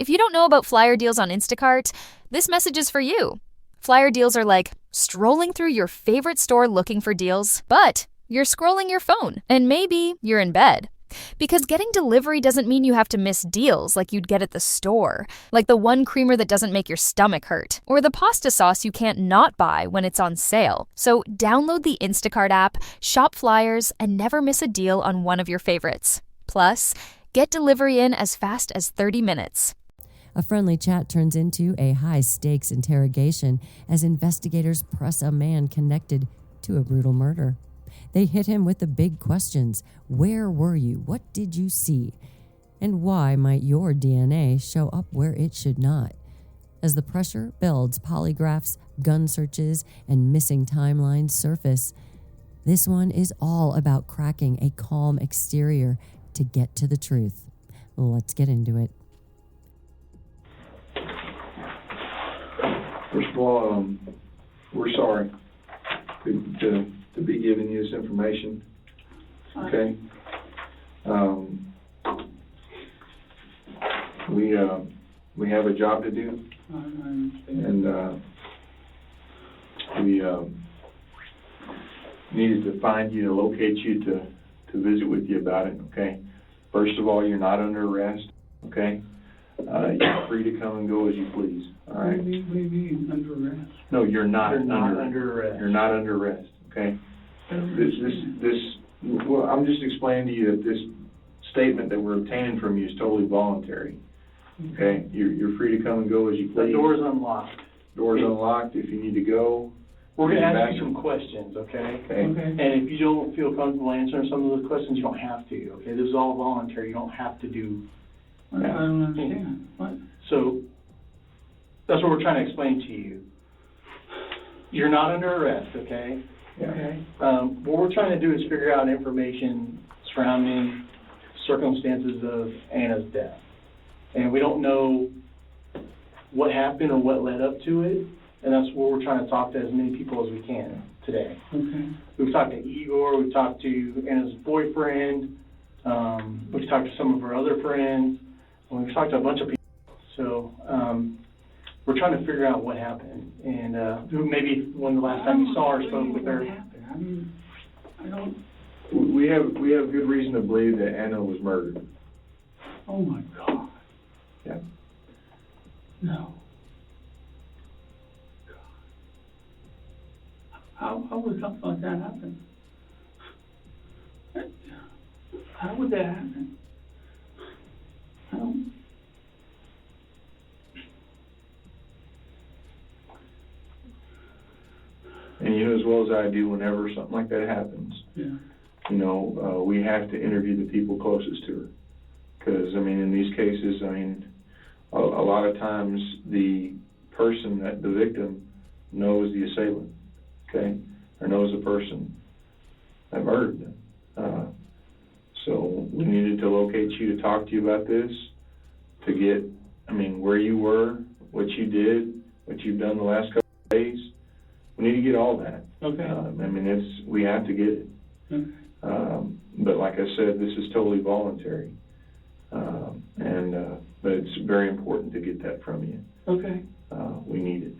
If you don't know about flyer deals on Instacart, this message is for you. Flyer deals are like strolling through your favorite store looking for deals, but you're scrolling your phone, and maybe you're in bed. Because getting delivery doesn't mean you have to miss deals like you'd get at the store, like the one creamer that doesn't make your stomach hurt, or the pasta sauce you can't not buy when it's on sale. So download the Instacart app, shop flyers, and never miss a deal on one of your favorites. Plus, get delivery in as fast as 30 minutes. A friendly chat turns into a high-stakes interrogation as investigators press a man connected to a brutal murder. They hit him with the big questions. Where were you? What did you see? And why might your DNA show up where it should not? As the pressure builds, polygraphs, gun searches, and missing timelines surface. This one is all about cracking a calm exterior to get to the truth. Let's get into it. First of all, we're sorry to be giving you this information. Okay. We have a job to do, and we needed to find you, to locate you, to visit with you about it. Okay. First of all, you're not under arrest. Okay. You're free to come and go as you please. All right. What do you mean under arrest? No, you're not. You're not under arrest. You're not under arrest. Okay. Well, I'm just explaining to you that this statement that we're obtaining from you is totally voluntary. Okay. You're free to come and go as you please. The door's unlocked. Door's unlocked. If you need to go, we're going to ask you some questions. Okay. Okay. And if you don't feel comfortable answering some of those questions, you don't have to. Okay. This is all voluntary. You don't have to do. I don't understand. What? So that's what we're trying to explain to you. You're not under arrest, okay? Yeah. Okay. What we're trying to do is figure out information surrounding circumstances of Anna's death. And we don't know what happened or what led up to it, and that's what we're trying to talk to as many people as we can today. Okay. We've talked to Igor, we've talked to Anna's boyfriend, we've talked to some of her other friends, and we've talked to a bunch of people. So we're trying to figure out what happened, and who maybe when the last time you saw her, spoke with her. What happened? I mean, I don't. We have good reason to believe that Anna was murdered. Oh my God. Yeah. No. How would something like that happen? How would that happen? I don't. And you know as well as I do, whenever something like that happens, Yeah. you know, we have to interview the people closest to her. Because, I mean, in these cases, I mean, a lot of times the person, the victim, knows the assailant, okay, or knows the person that murdered them. So we needed to locate you to talk to you about this, to get, I mean, where you were, what you did, what you've done the last couple of days. We need to get all that. Okay. I mean, we have to get it. Okay. But like I said, this is totally voluntary. But it's very important to get that from you. Okay. We need it.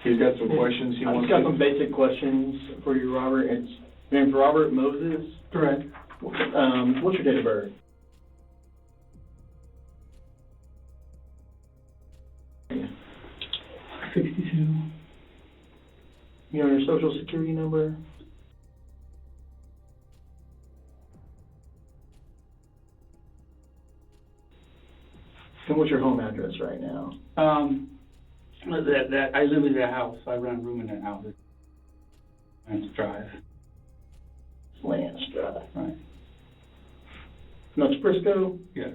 He's got some questions he wants I've got some basic questions for you, Robert. It's your name's Robert Moses. Correct. What's your date of birth? $62. You know your social security number? And what's your home address right now? That I live in that house. I rent a room in that house. Lance Drive. Lance Drive. Right. Nuts Briscoe? Yes.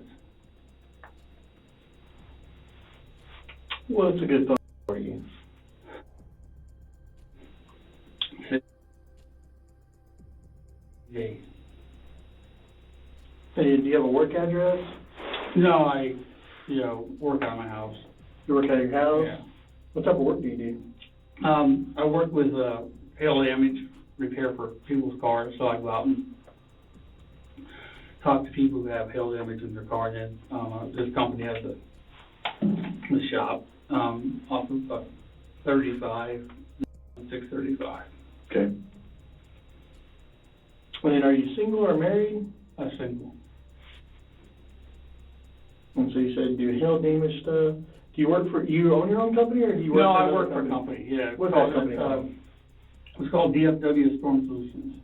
What's a good phone for you? Yes. Hey, do you have a work address? No, I work out of my house. You work out of your house? Yeah. What type of work do you do? I work with hail damage repair for people's cars, so I go out and talk to people who have hail damage in their car. And this company has the shop off of 35, 635. Okay. And are you single or married? I'm single. And so you said you do hail damage stuff. Do you you own your own company, or do you work No, for I another work for a company, yeah. What's that company It's, called? it's called DFW Storm Solutions.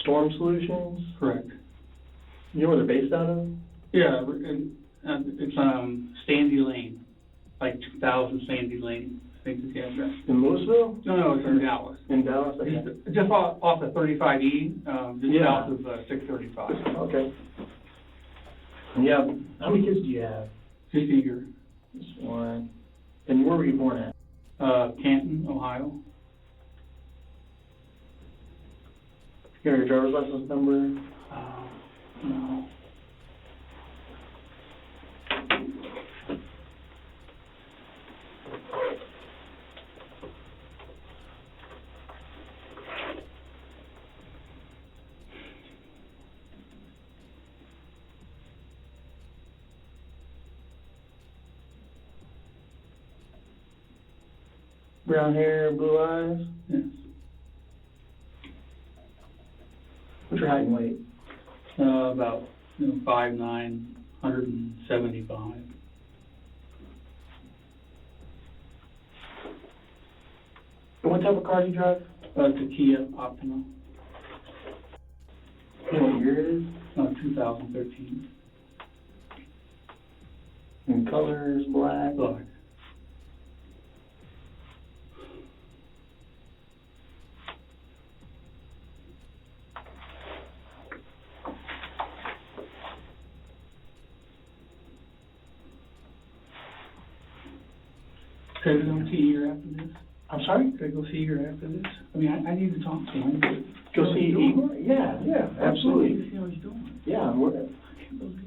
Storm Solutions? Correct. You know where they're based out of? Yeah, and it's Sandy Lane, like 2000 Sandy Lane, I think is the address. In Louisville? No, it's in Dallas. In Dallas? Okay. Just off of 35E, just Yeah. south of 635. Okay. And you have, how many kids do you have? Just eager. Just one. And where were you born at? Canton, Ohio. You have your driver's license number? No. Brown hair, blue eyes? Yes. What's your height and weight? About 5'9", 175. And what type of car do you drive? It's a Kia Optima, You know what year it is? 2013. And colors, black? Black. Could I go see Eager after this? I'm sorry? Could I go see Eager after this? I mean, I need to talk to him. Go see Igor? Yeah, absolutely. See how he's doing. Yeah, I can't believe.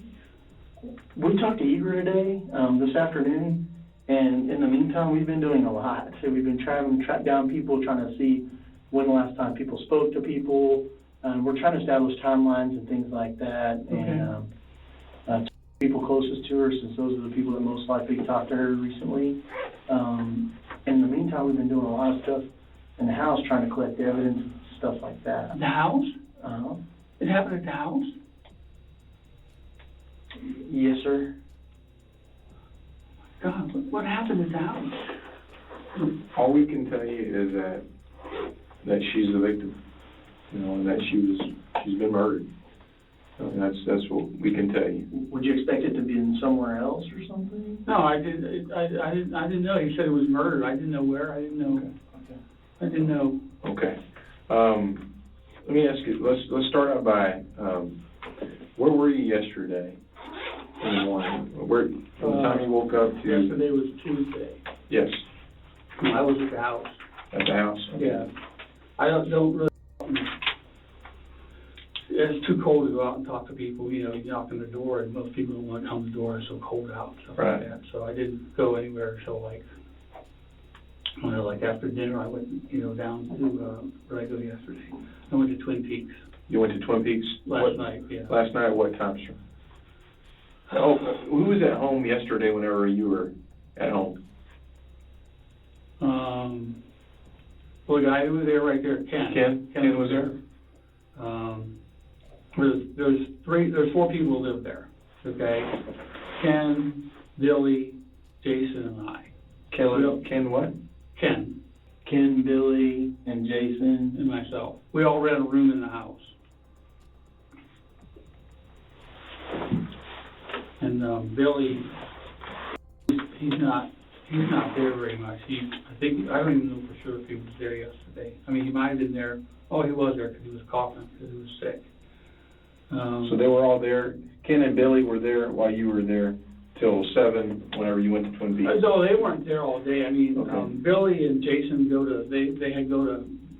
we talked to Igor today, this afternoon, and in the meantime, we've been doing a lot. So we've been trying to track down people, trying to see when the last time people spoke to people. We're trying to establish timelines and things like that. Okay. And people closest to her, since those are the people that most likely talked to her recently. In the meantime, we've been doing a lot of stuff in the house, trying to collect evidence and stuff like that. The house? Uh-huh. It happened at the house? Yes, sir. God, what happened at the house? All we can tell you is that she's the victim, and that she's been murdered. And that's what we can tell you. Would you expect it to be in somewhere else or something? No, I didn't know. He said it was murder. I didn't know where. I didn't know. Okay. I didn't know. Okay. Let me ask you. Let's start out by where were you yesterday in the morning? From the time you woke up to Yesterday was Tuesday. Yes. I was at the house. At the house. Okay. Yeah. I don't really. It's too cold to go out and talk to people. You knock on the door, and most people don't want to come to the door. It's so cold out, stuff Right. like that. So I didn't go anywhere until like after dinner. I went, down to where I go yesterday. I went to Twin Peaks You went to Twin Peaks last night. Yeah. Last night at what time, sir? Oh, who was at home yesterday whenever you were at home? Well, the guy who was there right there, Ken. Ken was there? There's 4 people who live there, okay? Ken, Billy, Jason, and I. Ken what? Ken Ken, Billy, and Jason. and myself. We all rent a room in the house. And Billy, he's not there very much. I don't even know for sure if he was there yesterday. I mean, he might have been there. Oh, he was there because he was coughing, because he was sick. So they were all there. Ken and Billy were there while you were there till 7 whenever you went to Twin Peaks? No, they weren't there all day. I mean, Okay. Billy and Jason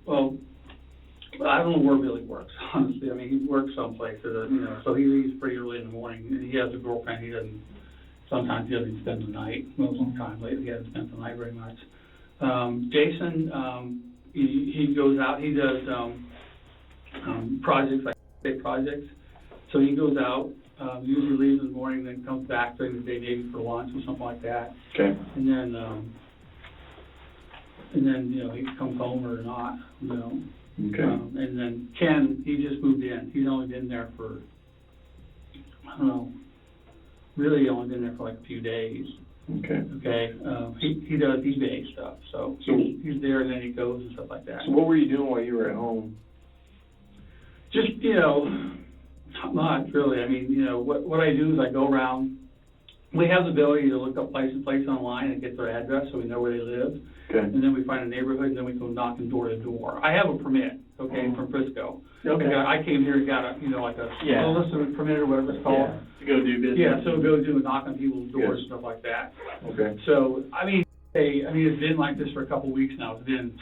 well, I don't know where Billy works, honestly. I mean, he works someplace, so he leaves pretty early in the morning. And he has a girlfriend. Sometimes he doesn't spend the night. Most of the time lately, he hasn't spent the night very much. Jason, he goes out. He does projects, like big projects. So he goes out, usually leaves in the morning, then comes back during the day, maybe for lunch or something like that. Okay. And then, you know, he comes home or not, you know. Okay. And then Ken, he just moved in. He's only been there for, I don't know, really only been there for like a few days. Okay. Okay. He does eBay stuff, so he's there and then he goes and stuff like that. So what were you doing while you were at home? Just, you know, not much really. I mean, you know, what I do is I go around. We have the ability to look up places online and get their address so we know where they live. Okay. And then we find a neighborhood and then we go knocking door to door. I have a permit, okay, from Frisco. Okay. I came here and got a, you know, like a solicitor permit or whatever it's called. Yeah, to go do business. Yeah, so go do a knock on people's doors and Yes. stuff like that. Okay. So, I mean, it's been like this for a couple of weeks now. It's been,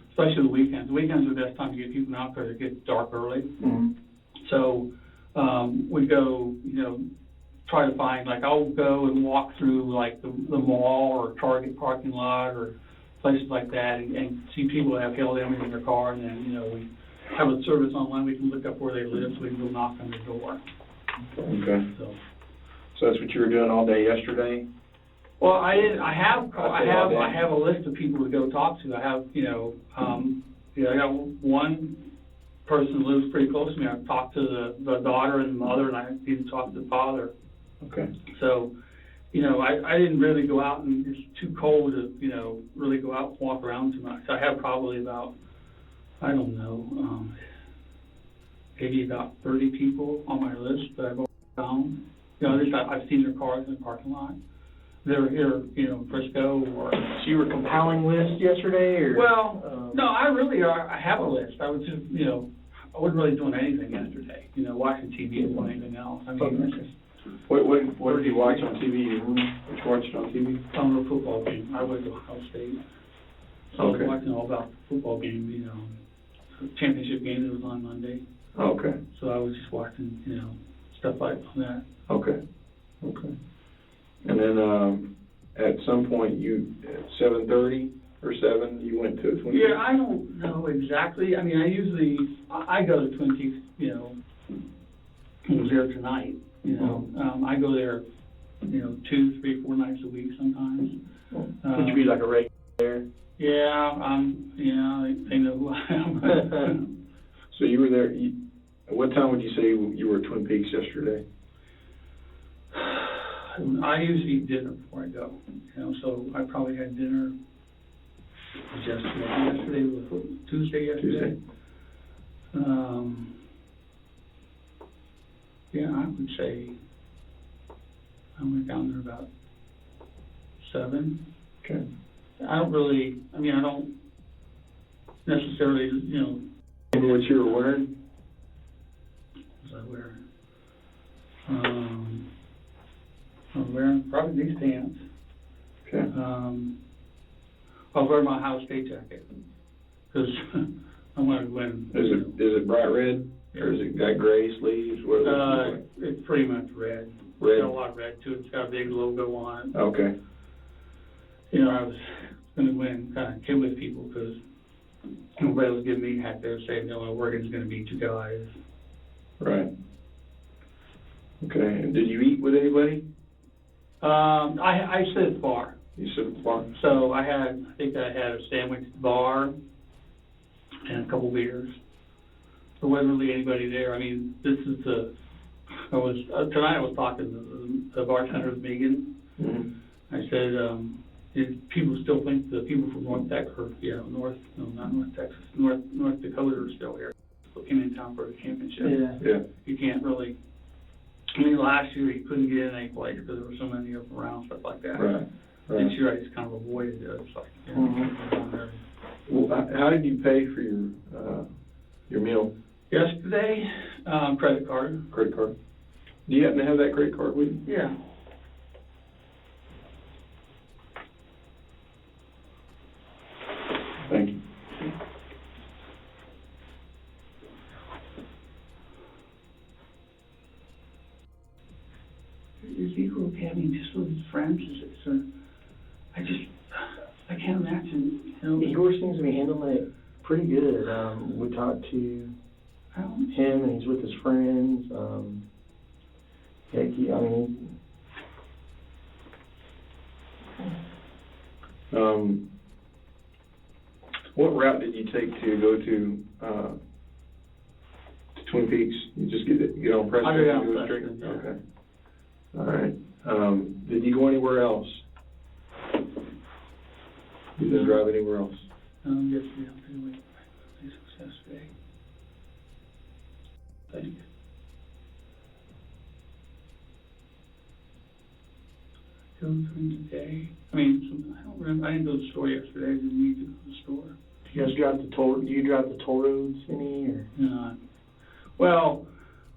especially the weekends. The weekends are the best time to get people out because it gets dark early. Mm-hmm. So, we go, you know, try to find, like, I'll go and walk through, like, the mall or Target parking lot or places like that and see people that have held everything in their car, and then, you know, we have a service online. We can look up where they live so we can go knock on their door. Okay. So So that's what you were doing all day yesterday? well, I have day. a list of people to go talk to. I have, you know, I got one person who lives pretty close to me. I've talked to the daughter and the mother, and I didn't talk to the father. Okay. So, you know, I didn't really go out, and it's too cold to, you know, really go out and walk around too much. I have probably about, I don't know, maybe about 30 people on my list that I've already found. You know, at least I've seen their cars in the parking lot. They're here, you know, in Frisco or... So you were compiling lists yesterday, or? Well, no, I have a list. I was just, you know, I wasn't really doing anything yesterday, you know, watching TV or anything else. I mean, it's just... What did you watch on TV? What did you watch on TV? On the football game. I went to Ohio State. So I was Okay. watching all about the football game, you know, the championship game that was on Monday. Okay. So I was just watching, you know, stuff like that. Okay. Okay. And then at some point, at 7:30 or 7, you went to Twin Peaks? Yeah, I don't know exactly. I mean, I go to Twin Peaks, you know, I was there tonight, you know. I go there, you know, 2, 3, 4 nights a week sometimes. Would you be like a regular there? Yeah, they know who I am. So you were there, at what time would you say you were at Twin Peaks yesterday? I usually eat dinner before I go, you know, so I probably had dinner yesterday. Yesterday was Tuesday yesterday. Yeah, I would say I went down there about 7. Okay. I don't necessarily, you know. Remember what you were wearing? What was I wearing? I'm wearing probably these pants. Okay. I'll wear my Ohio State jacket because I want to win. Is it bright red, or is it got gray sleeves? What does it look like? It's pretty much red. Red? It's got a lot of red to it. It's got a big logo on it. Okay. You know, I was going to win, kind of kid with people because nobody was giving me heck. They were saying, no, Oregon's going to beat you guys. Right. Okay. And did you eat with anybody? I sit at the bar. You sit at the bar? So I think I had a sandwich at the bar and a couple beers. There wasn't really anybody there. I mean, tonight I was talking to the bartender, Megan. Mm-hmm. I said, people still think the people from North Texas, North Dakota are still here. They came in town for the championship. Yeah. You can't really, I mean, last year you couldn't get in any place because there were so many up around, stuff like that. Right. This year I just kind of avoided it. It's like, you know, Well, how did you pay for your meal? Yesterday, credit card. Credit card. Do you happen to have that credit card with you? Yeah. Thank you. Is Eagle having just with his friends? I can't imagine, you know. Igor seems to be handling it pretty good. We talked to him, and he's with his friends. What route did you take to go to Twin Peaks? You just get on Preston? I go down and Preston, straight? yeah. Okay. All right. Did you go anywhere else? You didn't drive anywhere else? Yesterday, I'm doing yesterday. I think. Go during the day. I mean, I don't remember. I didn't go to the store yesterday. I didn't need to go to the store. Do you guys drive the toll? Do you drive the toll roads any? Or? No. Well,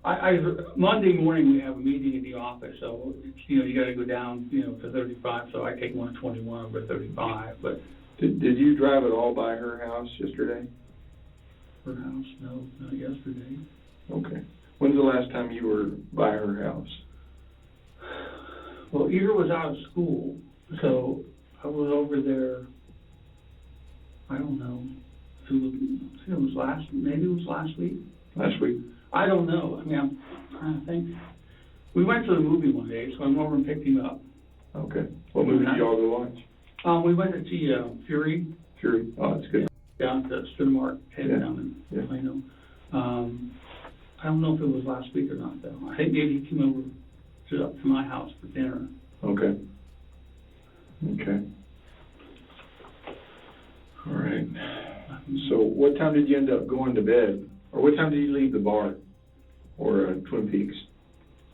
I Monday morning we have a meeting at the office, so it's, you got to go down, to 35. So I take 121 over 35. But Did you drive at all by her house yesterday? her house, no, not yesterday. Okay. When's the last time you were by her house? Well, Ear was out of school, so I was over there. I don't know. Maybe it was last week. Last week? I don't know. I mean, I'm trying to think. We went to the movie one day, so I went over and picked him up. Okay. What movie did y'all go watch? We went to see Fury Fury. Oh, that's good. down at the Cinemark Yeah. down in Yeah. Plano. I don't know if it was last week or not, though. I think maybe he came over up to my house for dinner. Okay. Okay. All right. So what time did you end up going to bed? Or what time did you leave the bar? Or Twin Peaks?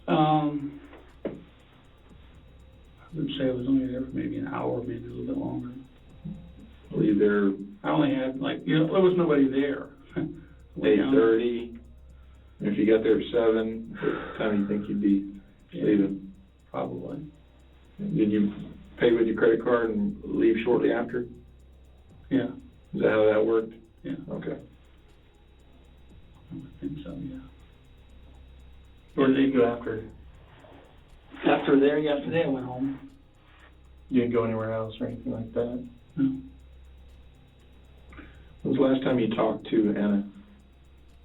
I would say I was only there for maybe an hour, maybe a little bit longer. Leave there I only had, there was nobody there. 8:30. If you got there at 7, what time do you think you'd be leaving? Probably. Did you pay with your credit card and leave shortly after? Yeah, Is that how that worked? yeah, Okay. I would think so, yeah. Where did you go after? After there yesterday, I went home. You didn't go anywhere else or anything like that? No. When was the last time you talked to Anna?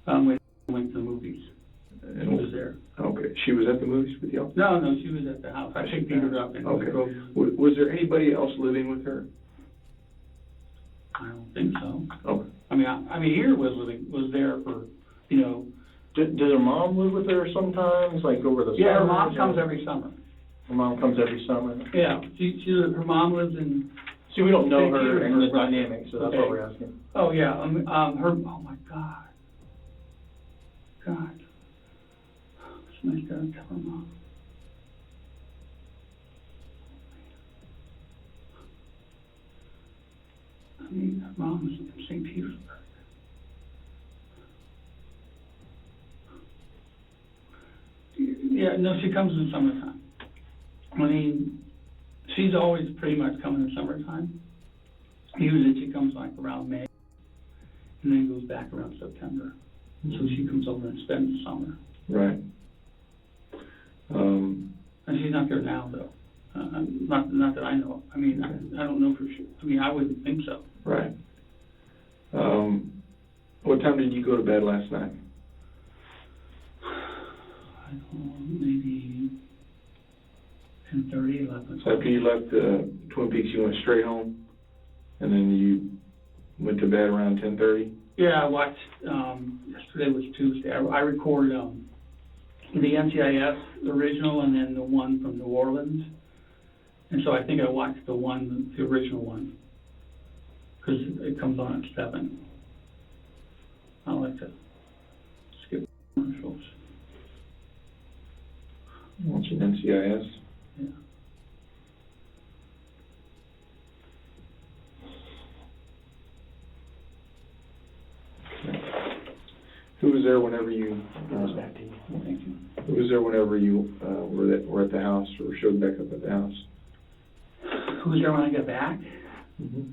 We went to the movies. She was there. Okay. She was at the movies with y'all? No, she was at the house. I picked her up and we Okay. drove. Was there anybody else living with her? I don't think so. Okay. I mean, here was there for, Does her mom live with her sometimes, like over the yeah, her summers, mom or- comes every summer. Her mom comes every summer. Yeah, her mom lives in, See, we don't know St. her Petersburg. and the dynamic, so that's Okay. what we're asking. oh yeah, oh my God. Somebody's got to tell her mom. Her mom is in St. Petersburg. Yeah, no, she comes in summertime. She's always pretty much coming in summertime. Usually she comes around May and then goes back around September. So she comes over and spends the summer. Right. And she's not there now, though. Not that I know of. I don't know for sure. I wouldn't think so. Right. What time did you go to bed last night? I don't know, maybe 10:30, 11. So after you left Twin Peaks, you went straight home? And then you went to bed around 10:30? Yeah, I watched, yesterday was Tuesday. I recorded the NCIS original and then the one from New Orleans. And so I think I watched the original one, because it comes on at 7. I like to skip commercials. Watching NCIS? Yeah. Who was there whenever you... Thank you. Who was there whenever you were at the house or showed back up at the house? Who was there when I got back? Mm-hmm.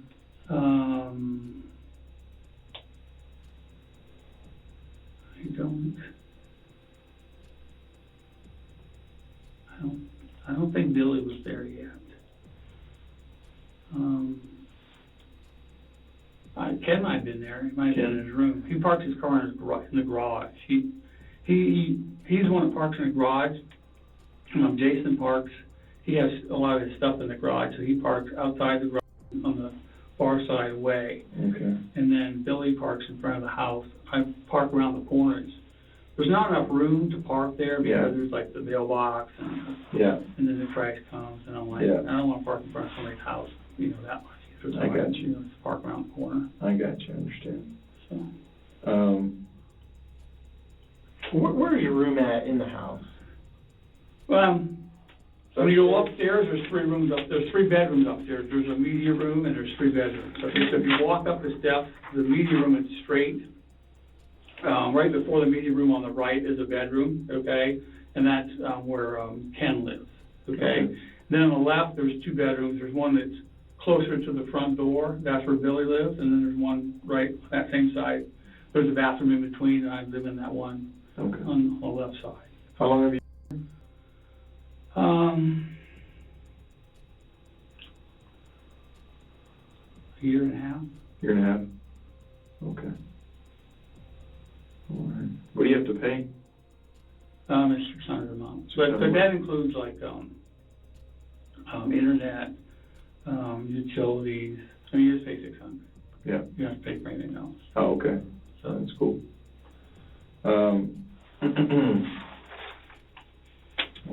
I don't think Billy was there yet. Ken might have been there. He might have been in his room. He parks his car in the garage. He's the one that parks in the garage. Jason parks. He has a lot of his stuff in the garage, so he parks outside the garage on the far side away. Okay. And then Billy parks in front of the house. I park around the corners. There's not enough room to park there because there's like the mailbox and then the trash comes, and I'm like, I don't want to park in front of somebody's house, that much. I got you. Just park around the corner. I got you. I understand. So. Where is your room at in the house? When you go upstairs, there's 3 rooms up. There's 3 bedrooms upstairs. There's a media room and there's 3 bedrooms. So if you walk up the steps, the media room is straight. Right before the media room on the right is a bedroom, okay, and that's where Ken lives, okay. Then on the left, there's 2 bedrooms. There's one that's closer to the front door. That's where Billy lives, and then there's one right on that same side. There's a bathroom in between, and I live in that one on the left side. How long have you? A year and a half. Year and a half. Okay. All right. What do you have to pay? It's $600 a month. But that includes like internet, utilities. I mean, you just pay $600. Yeah. You don't have to pay for anything else. Oh, okay. So that's cool. All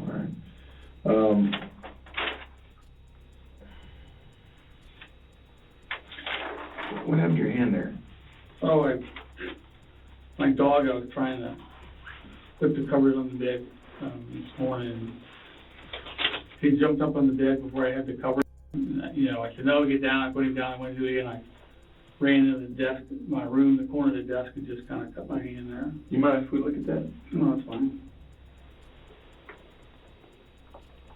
right. What happened to your hand there? Oh, my dog, I was trying to put the covers on the bed this morning. He jumped up on the bed before I had the cover. I said, no, get down. I put him down. I went to do it again. I ran into the desk, my room, the corner of the desk, and just kind of cut my hand there. You mind if we look at that? No, it's fine.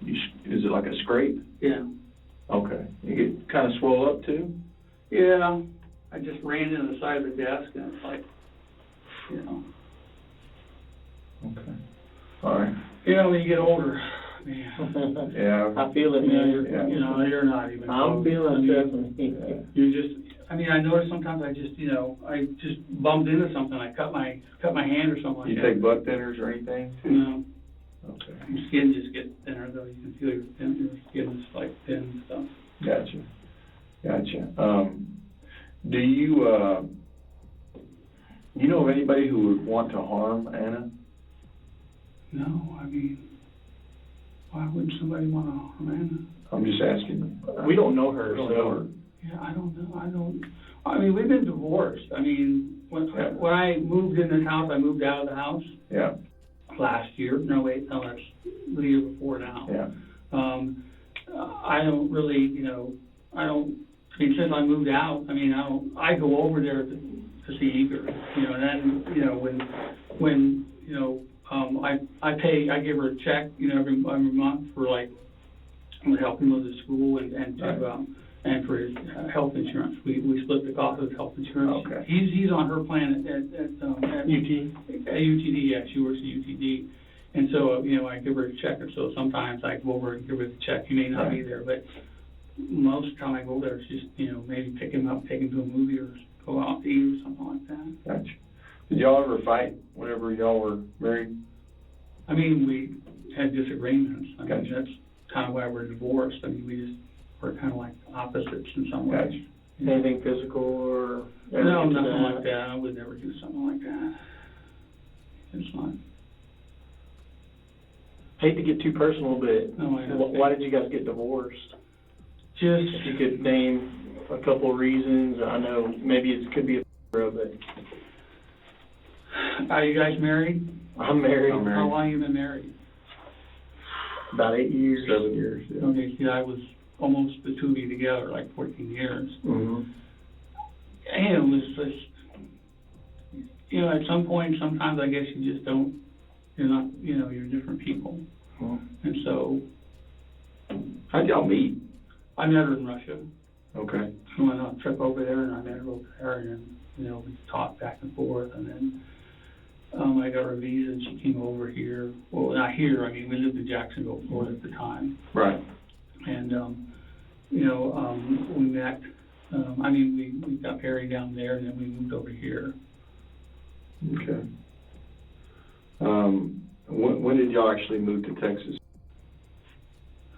Is it like a scrape? Yeah. Okay. You get kind of swell up too? Yeah. I just ran into the side of the desk, and it's like, Okay. All right. When you get older, man. Yeah. I feel it, man. You're not even I'm close. feeling it. You just, I notice sometimes I just bumped into something. I cut my hand or something like You that. take butt thinners or anything? No. Okay. Your skin just gets thinner, though. You can feel your skin is like thin and stuff. Gotcha. Do you know of anybody who would want to harm Anna? No, why would somebody want to harm Anna? I'm just asking. We don't know her, We don't so. know her. Yeah, I don't know. We've been divorced. When I moved in this house, I moved out of the house. Yeah. Last year. No, that's the year before now. Yeah. I don't really, since I moved out, I go over there to see Eager, and then, when I give her a check, every month for like, helping with the school and for his health insurance. We split the cost of his health insurance. Okay. He's on her plan at UT? At UTD, yeah, she works at UTD. And so, I give her a check, or so sometimes I go over and give her the check. He may not be there, but most of the time I go there, it's just, maybe pick him up, take him to a movie, or go out to eat or something like that. Gotcha. Did y'all ever fight whenever y'all were married? We had disagreements. Gotcha. That's kind of why we're divorced. We're kind of like opposites in some ways. Gotcha. Anything physical or? No, nothing like that. I would never do something like that. It's not. Hate to get too personal, but No, I know. why did you guys get divorced? Just, If you could name a couple of reasons, I know maybe it could be but are you guys married? I'm married. I'm married. How long have you been married? About 8 years. 7 years. Yeah. Okay, see, I was almost the two of you together, like 14 years. Mm-hmm. And it's just, at some point, sometimes I guess you just don't, you're not, you're different people. Mm-hmm. And so, How'd y'all meet? I met her in Russia. Okay. I went on a trip over there, and I met her over there, and then, we talked back and forth, and then I got her visa, and she came over here. Well, not here, we lived in Jacksonville, Florida at the time. Right. And, we met I mean, we got married down there, and then we moved over here. Okay. When did y'all actually move to Texas?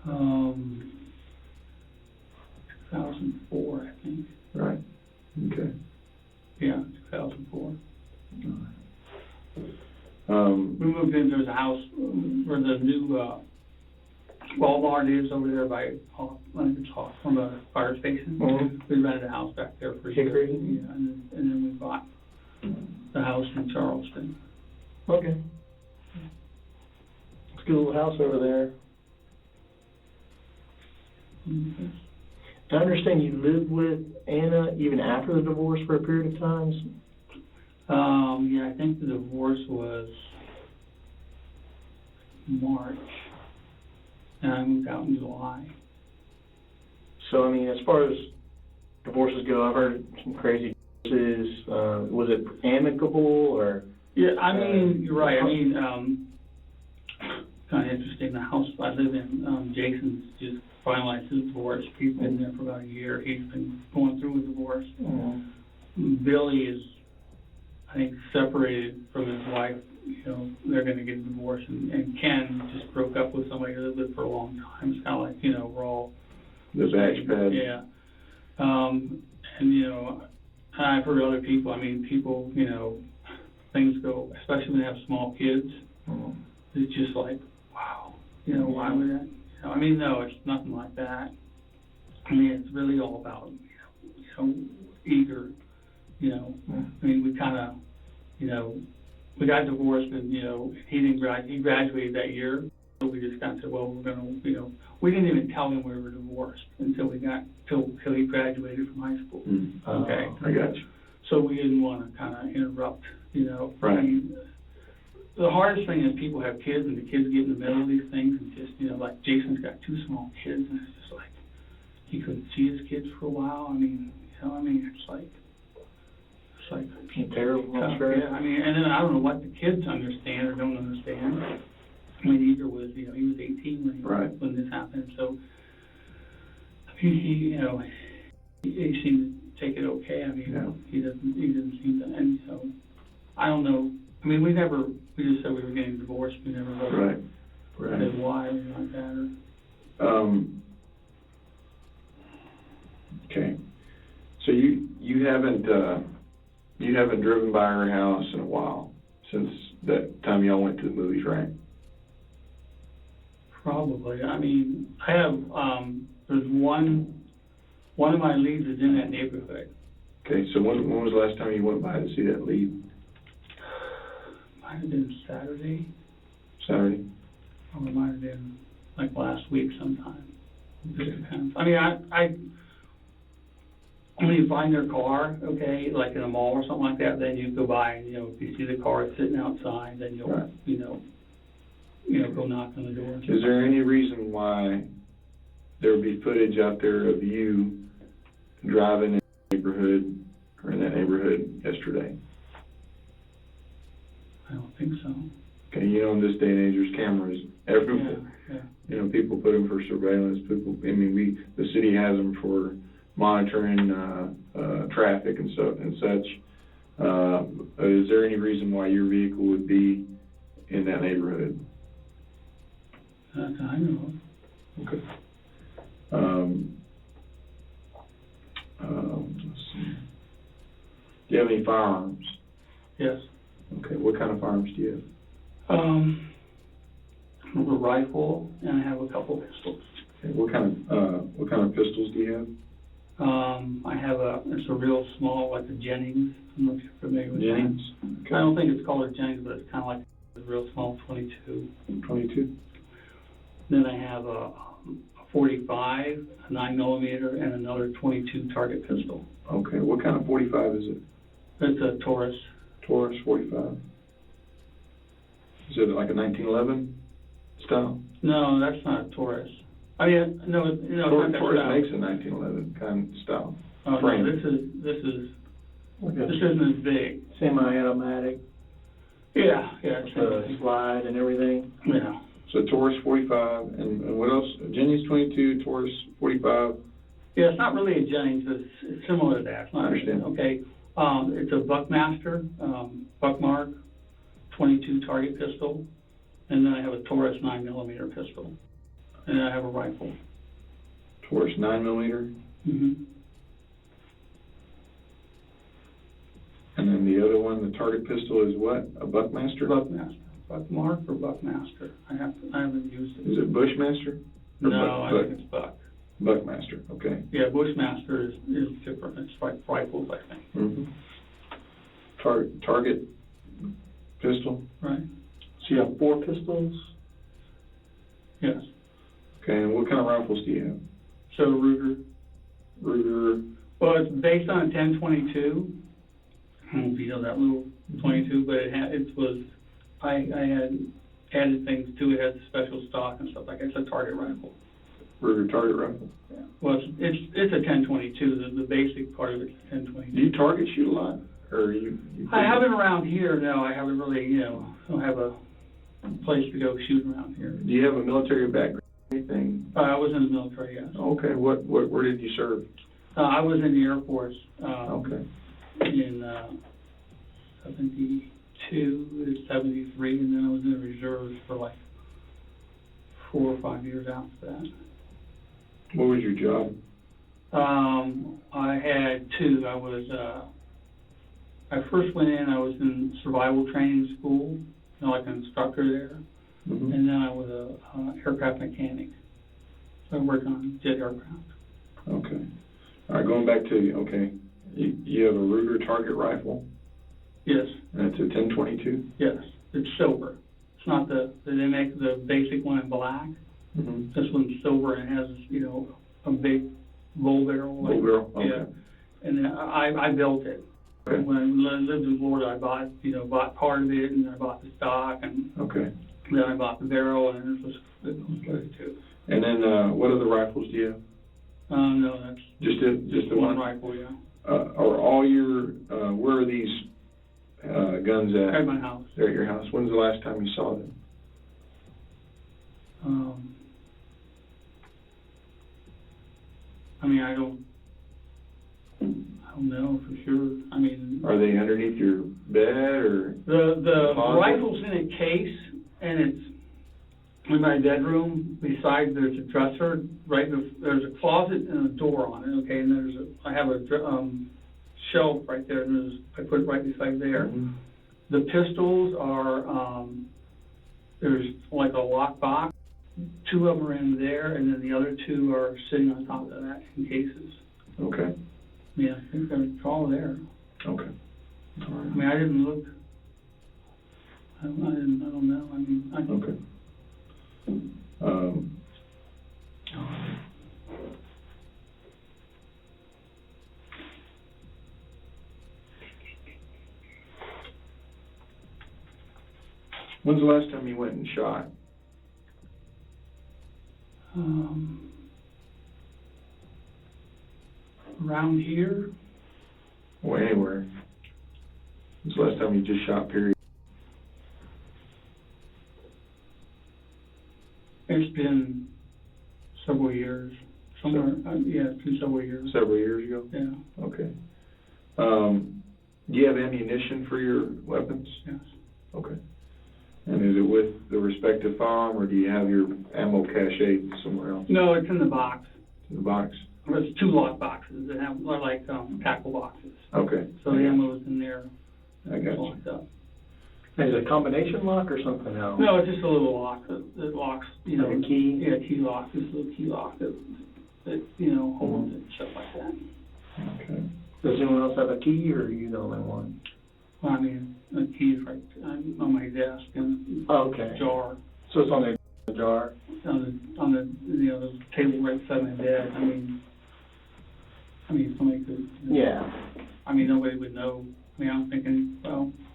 2004, I think. Right. Okay. Yeah, 2004. Um, We moved in, there's a house where the new Walmart is over there by, I think it's off from the fire station. Mhm. We rented a house back there for a year. Hickory? Yeah, and then we bought the house in Charleston. Okay. It's a good little house over there. Mhm. I understand you lived with Anna even after the divorce for a period of time? Yeah, I think the divorce was March, and I moved out in July. So, I mean, as far as divorces go, I've heard some crazy divorces. Was it amicable or? Yeah, I mean, you're right. I mean, kind of interesting. The house I live in, Jason's just finalized his divorce. He's been there for about a year. He's been going through a divorce. Billy is, I think, separated from his wife. You know, they're going to get a divorce. And Ken just broke up with somebody that lived with for a long time. It's kind of like, you know, we're all. the batch pad. Yeah. And, you know, I've heard other people, I mean, people, you know, things go, especially when they have small kids, it's just like, wow, you know, why would that, you know, I mean, no, it's nothing like that. I mean, it's really all about, you know, eager, you know, I mean, we kind of, you know, we got divorced and, you know, he graduated that year, so we just kind of said, well, we're going to, you know, we didn't even tell him we were divorced until he graduated from high school. Okay. I got you. So we didn't want to kind of interrupt, you know. Right. I mean, the hardest thing is people have kids and the kids get in the middle of these things and just, you know, like Jason's got 2 small kids and it's just like, he couldn't see his kids for a while. I mean, you know, it's like, Terrible, I'm sure. yeah, I mean, and then I don't know what the kids understand or don't understand. I mean, Eager was, you know, he was 18 when this happened, so I mean, he seemed to take it okay. I mean, he didn't seem to, and so I don't know. I mean, we just said we were getting divorced. We never really said why or anything like that. Okay. So you haven't driven by her house in a while since that time y'all went to the movies, right? Probably. I mean, I have, there's one of my leads is in that neighborhood. Okay, so when was the last time you went by to see that lead? Might have been Saturday, Saturday? or it might have been like last week sometime. It just depends. I mean, when you find their car, okay, like in a mall or something like that, then you go by and, you know, if you see the car sitting outside, then you'll, you know, go knock on the door. Is there any reason why there would be footage out there of you driving in that neighborhood yesterday? I don't think so. Okay, you know, in this day and age, there's cameras everywhere. Yeah. You know, people put them for surveillance. The city has them for monitoring traffic and such. Is there any reason why your vehicle would be in that neighborhood? That I know of. Okay. Let's see. Do you have any firearms? Yes. Okay. What kind of firearms do you have? I have a rifle and I have a couple pistols. Okay. What kind of pistols do you have? I have it's a real small, like a Jennings. I don't know if you're familiar with Jennings? that. Okay. I don't think it's called a Jennings, but it's kind of like a real small 22. 22? Then I have a 45, a 9mm, and another 22 target pistol. Okay. What kind of 45 is it? It's a Taurus. Taurus 45. Is it like a 1911 style? No, that's not a Taurus. I mean, no, it's not that Taurus style. makes a 1911 kind of style. Oh, frame. no, this isn't as big. Semi-automatic, Yeah, slide and everything. Yeah. So Taurus 45, and what else? Jenny's 22, Taurus 45, Yeah, it's not really a Jennings, it's similar to that. It's not, I understand. Okay, it's a Buckmaster, Buckmark, 22 target pistol, and then I have a Taurus 9mm pistol, and I have a rifle. Taurus 9mm? Mm-hmm. And then the other one, the target pistol is what? A Buckmaster? Buckmaster, Buckmark or Buckmaster. I haven't used it. Is it Bushmaster? Or No, I think it's Buck. Buckmaster, okay. Yeah, Bushmaster is different. It's like rifles, I think. Mm-hmm. Target pistol? Right? So you have 4 pistols? Yes. Okay, and what kind of rifles do you have? So Ruger. Well, it's based on a 10-22. I don't know if you know that little 22, but I had added things to it. It has special stock and stuff like that. It's a target rifle. Ruger target rifle? Yeah. Well, it's a 10-22. The basic part of it's 10-22. Do you target shoot a lot? Or you I haven't around here, no. I haven't really, don't have a place to go shoot around here. Do you have a military background or anything? I was in the military, yes. Okay, where did you serve? I was in the Air Force Okay. in 72 to 73, and then I was in the reserves for like 4 or 5 years after that. What was your job? I had 2. I first went in, I was in survival training school, like an instructor there, Mm-hmm. and then I was a aircraft mechanic. So I worked on jet aircraft. Okay. All right, going back to, okay, you have a Ruger target rifle, Yes, and it's a 10-22? yes. It's silver. It's not they make the basic one in black. Mm-hmm. This one's silver and has, a big bull barrel. Bull barrel, okay. Yeah. And then I built it. Okay. When I lived in Florida, I bought part of it, and I bought the stock, and Okay. then I bought the barrel, and it was good too. And then what other rifles do you have? No, that's Just the one one? rifle, yeah. Are all your, where are these guns At at? my house. They're at your house. When's the last time you saw them? I mean, I don't know for sure. I mean, Are they underneath your bed or? the closet? rifle's in a case, and it's in my bedroom. Beside, there's a dresser. There's a closet and a door on it. Okay, and I have a shelf right there, and I put it right beside there. Mhm. The pistols are there's like a lock box. 2 of them are in there, and then the other 2 are sitting on top of that in cases. Okay. Yeah, I think they're all there. Okay. All I right. mean, I didn't look. I don't know. I mean, Okay. When's the last time you went and shot? Around here, Or anywhere? When's the last time you just shot, period? it's been several years. Somewhere, it's been several years. Several years ago? Yeah, Okay. Do you have ammunition for your weapons? yes. Okay. And is it with the respective firearm, or do you have your ammo cache somewhere else No, it's in the box. in the box? There's 2 lock boxes that have, they're like tackle boxes. Okay. So the ammo is in there. I got you. Locked up. Is it a combination lock or something else? No, it's just a little lock that locks, Like a key? Yeah, key lock, just a little key lock that holds it, stuff like that. Okay. Does anyone else have a key, or are you the only one? Well, I mean, the key's right on my desk in Okay. a jar, So it's on the jar? on the table right beside my bed. I mean, somebody could. Yeah. I mean, nobody would know. I mean, I'm thinking,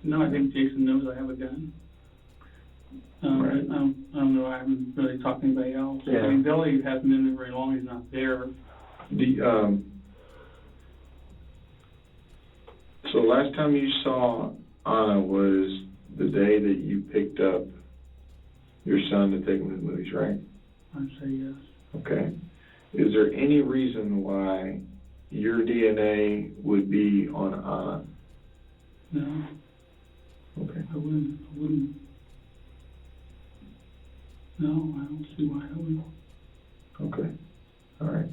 no, I think Jason knows I have a gun. Right. I don't know, I haven't really talked to anybody else. Yeah. I mean, Billy hasn't been there very long, he's not there. So last time you saw Anna was the day that you picked up your son to take him to the movies, right? I'd say yes. Okay. Is there any reason why your DNA would be on Anna? No, Okay. I wouldn't. No, I don't see why I would. Okay. All right.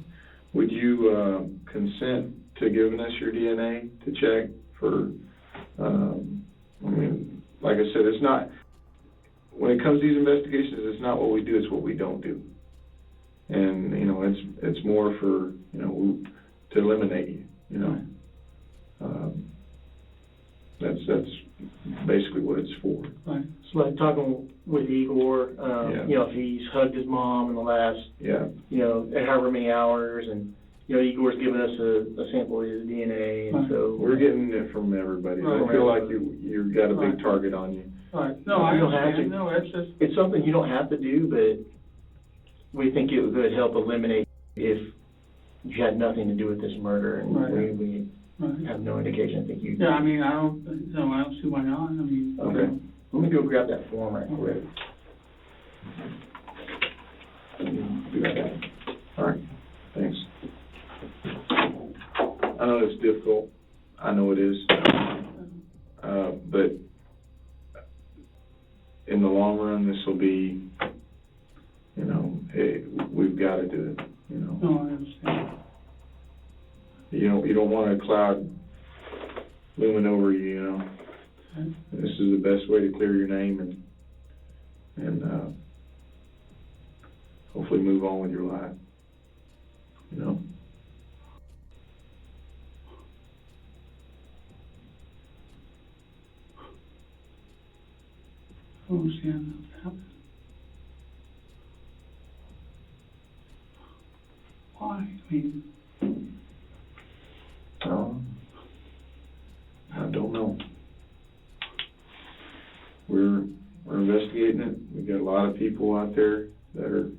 Would you consent to giving us your DNA to check for, I mean, like I said, it's not, when it comes to these investigations, it's not what we do, it's what we don't do. And, you know, it's more for, you know, to eliminate you, you know. That's basically what it's for. Right. So like talking with Igor, Yeah. you know, if he's hugged his mom in the last, Yeah. you know, however many hours, and, you know, Igor's given us a sample of his DNA, and Right. so. We're getting it from everybody. Right. I feel like you've got a big Right. target on you. Right, no, I You don't have understand, to. no, it's just, It's something you don't have to do, but we think it would help eliminate if you had nothing to do with this murder, and Right. we right. have no indication. I think you. Yeah, I mean, I don't see why not, I mean. Okay. Let me go grab that form right quick. Do that. All right, thanks. I know it's difficult. I know it is. But in the long run, this will be, you know, we've got to do it, you know. No, I understand. You don't want a cloud looming over you, you know. Okay. This is the best way to clear your name and hopefully move on with your life, you know. I don't understand what's happened. Why, I mean, I don't know. We're investigating it. We've got a lot of people out there that are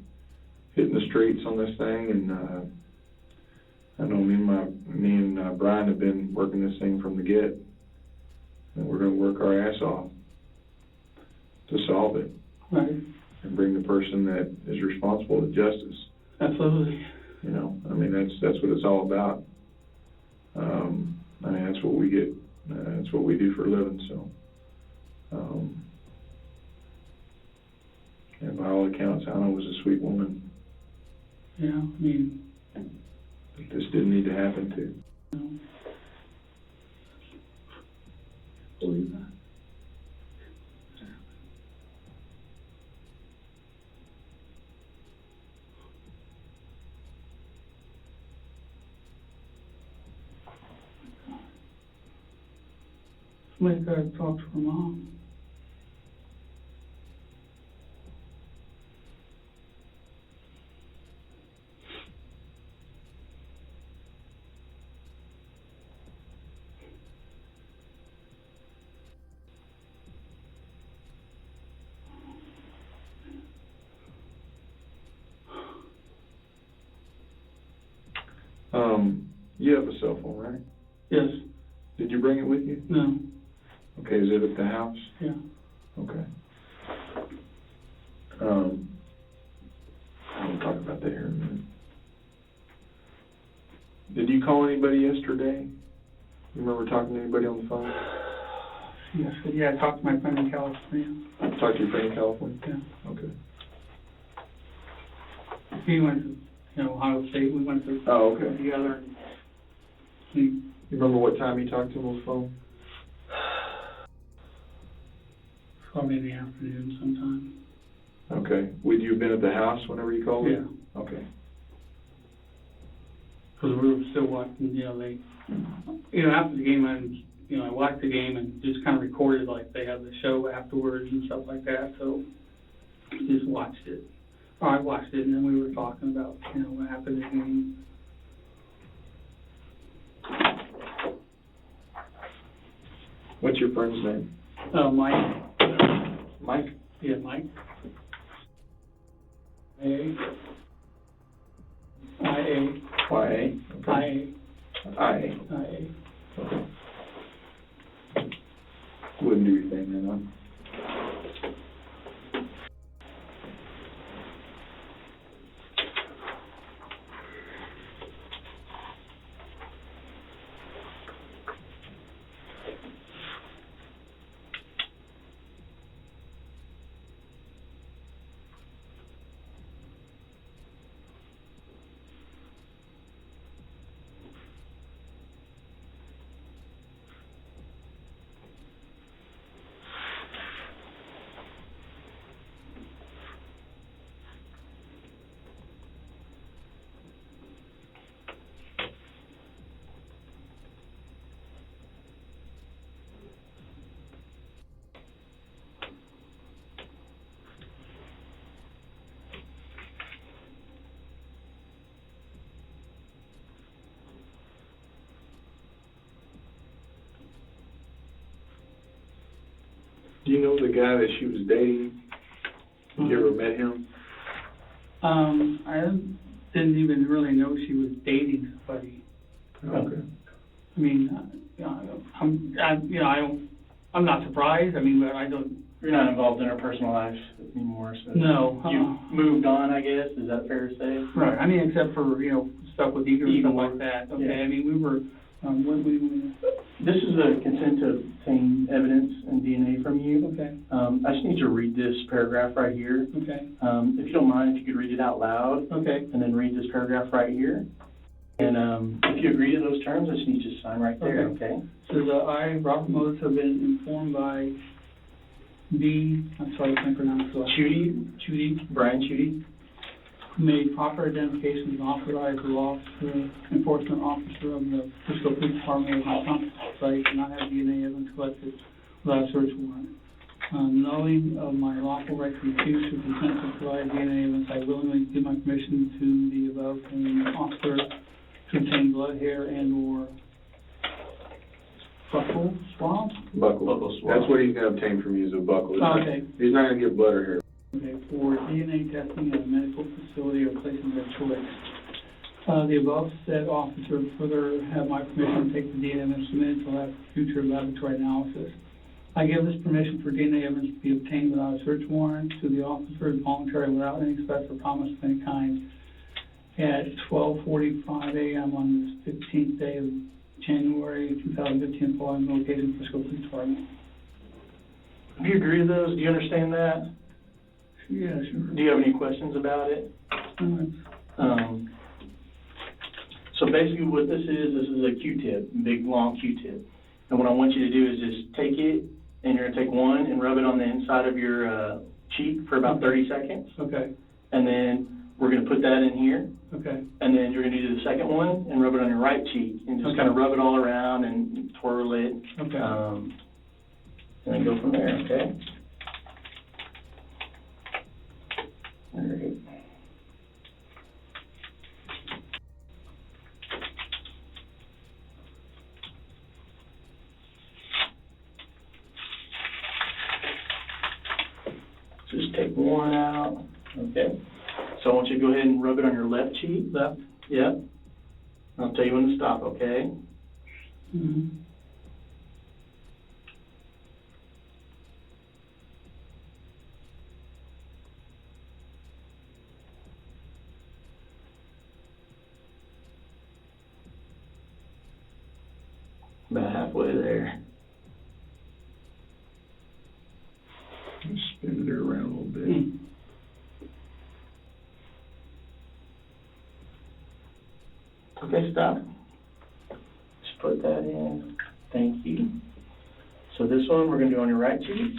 hitting the streets on this thing, and I know me and Brian have been working this thing from the get, and we're going to work our ass off to solve it right, and bring the person that is responsible to justice. absolutely. You know, I mean, that's what it's all about. I mean, that's what we get. That's what we do for a living. So, and by all accounts, Anna was a sweet woman. Yeah, I mean, But this didn't need to happen to. you know, believe that. Somebody gotta talk to her mom. You have a cell phone, right? Yes, Did you bring it with you? no, Okay, is it at the house? yeah. Okay. We'll talk about that here in a minute. Did you call anybody yesterday? You remember talking to anybody on the phone? Yes, yeah, I talked to my friend in California. Talked to your friend in California? Yeah. Okay. He went to, Ohio State, we went to Oh, okay. together, and he, You remember what time you talked to him on the phone? probably in the afternoon sometime. Okay. Would you have been at the house whenever you called him? Yeah. Okay. Because we were still watching, after the game, I watched the game and just kind of recorded, like, they have the show afterwards and stuff like that, so just watched it. Or I watched it, and then we were talking about, what happened in the game. What's your friend's name? Mike. Mike? Yeah, Mike. IA. IA. Y-A? Okay. IA. I-A. IA. Okay. Wouldn't do your thing then, huh? Do you know the guy that she was dating? You ever met him? I didn't even really know she was dating somebody. Okay. I mean, I'm not surprised. I mean, but I don't. You're not involved in her personal life anymore, so. No. You moved on, I guess, is that fair to say? Right. I mean, except for stuff with Eagle and stuff Eagle. like that. Okay. Yeah. I mean, we were. This is a consent to obtain evidence and DNA from you. Okay. I just need to read this paragraph right here. Okay. If you don't mind, if you could read it out loud. Okay. And then read this paragraph right here. And if you agree to those terms, I just need you to sign right there, okay? So I, Robert Moses, have been informed by I'm sorry, I can't pronounce the last name. Chudy, Brian Chudy. who made proper identification as authorized law enforcement officer of the Frisco Police Department of Wisconsin site, and I have DNA evidence collected without a search warrant. Knowing of my lawful right to refuse to consent to provide DNA evidence, I willingly give my permission to the above named officer to obtain blood, hair, and/or buckle swab. Buckle swab. That's what he's going to obtain from you is a buckle. Okay. He's not going to get blood or hair. Okay, for DNA testing at a medical facility or place of their choice. The above said officer further have my permission to take the DNA evidence submitted to lab future laboratory analysis. I give this permission for DNA evidence to be obtained without a search warrant to the officer voluntary without any express or promise of any kind at 12:45 a.m. on this 15th day of January 2015 following the location of Frisco Police Department. Do you agree to those? Do you understand that? Yeah, sure. Do you have any questions about it? So basically what this is a Q-tip, big long Q-tip. And what I want you to do is just take it, and you're gonna take one and rub it on the inside of your cheek for about 30 seconds. Okay, And then we're gonna put that in here. okay, And then you're gonna do the second one and rub it on your right cheek and just Okay. kind of rub it all around and twirl it. okay. And then go from there, okay? All right. Just take one out, okay? So I want you to go ahead and rub it on your left cheek. Left. Yep. I'll tell you when to stop, okay? Mm-hmm. About halfway there. Spin it around a little bit. Mm. Okay, stop. Just put that in. Thank you. So this one we're going to do on your right cheek.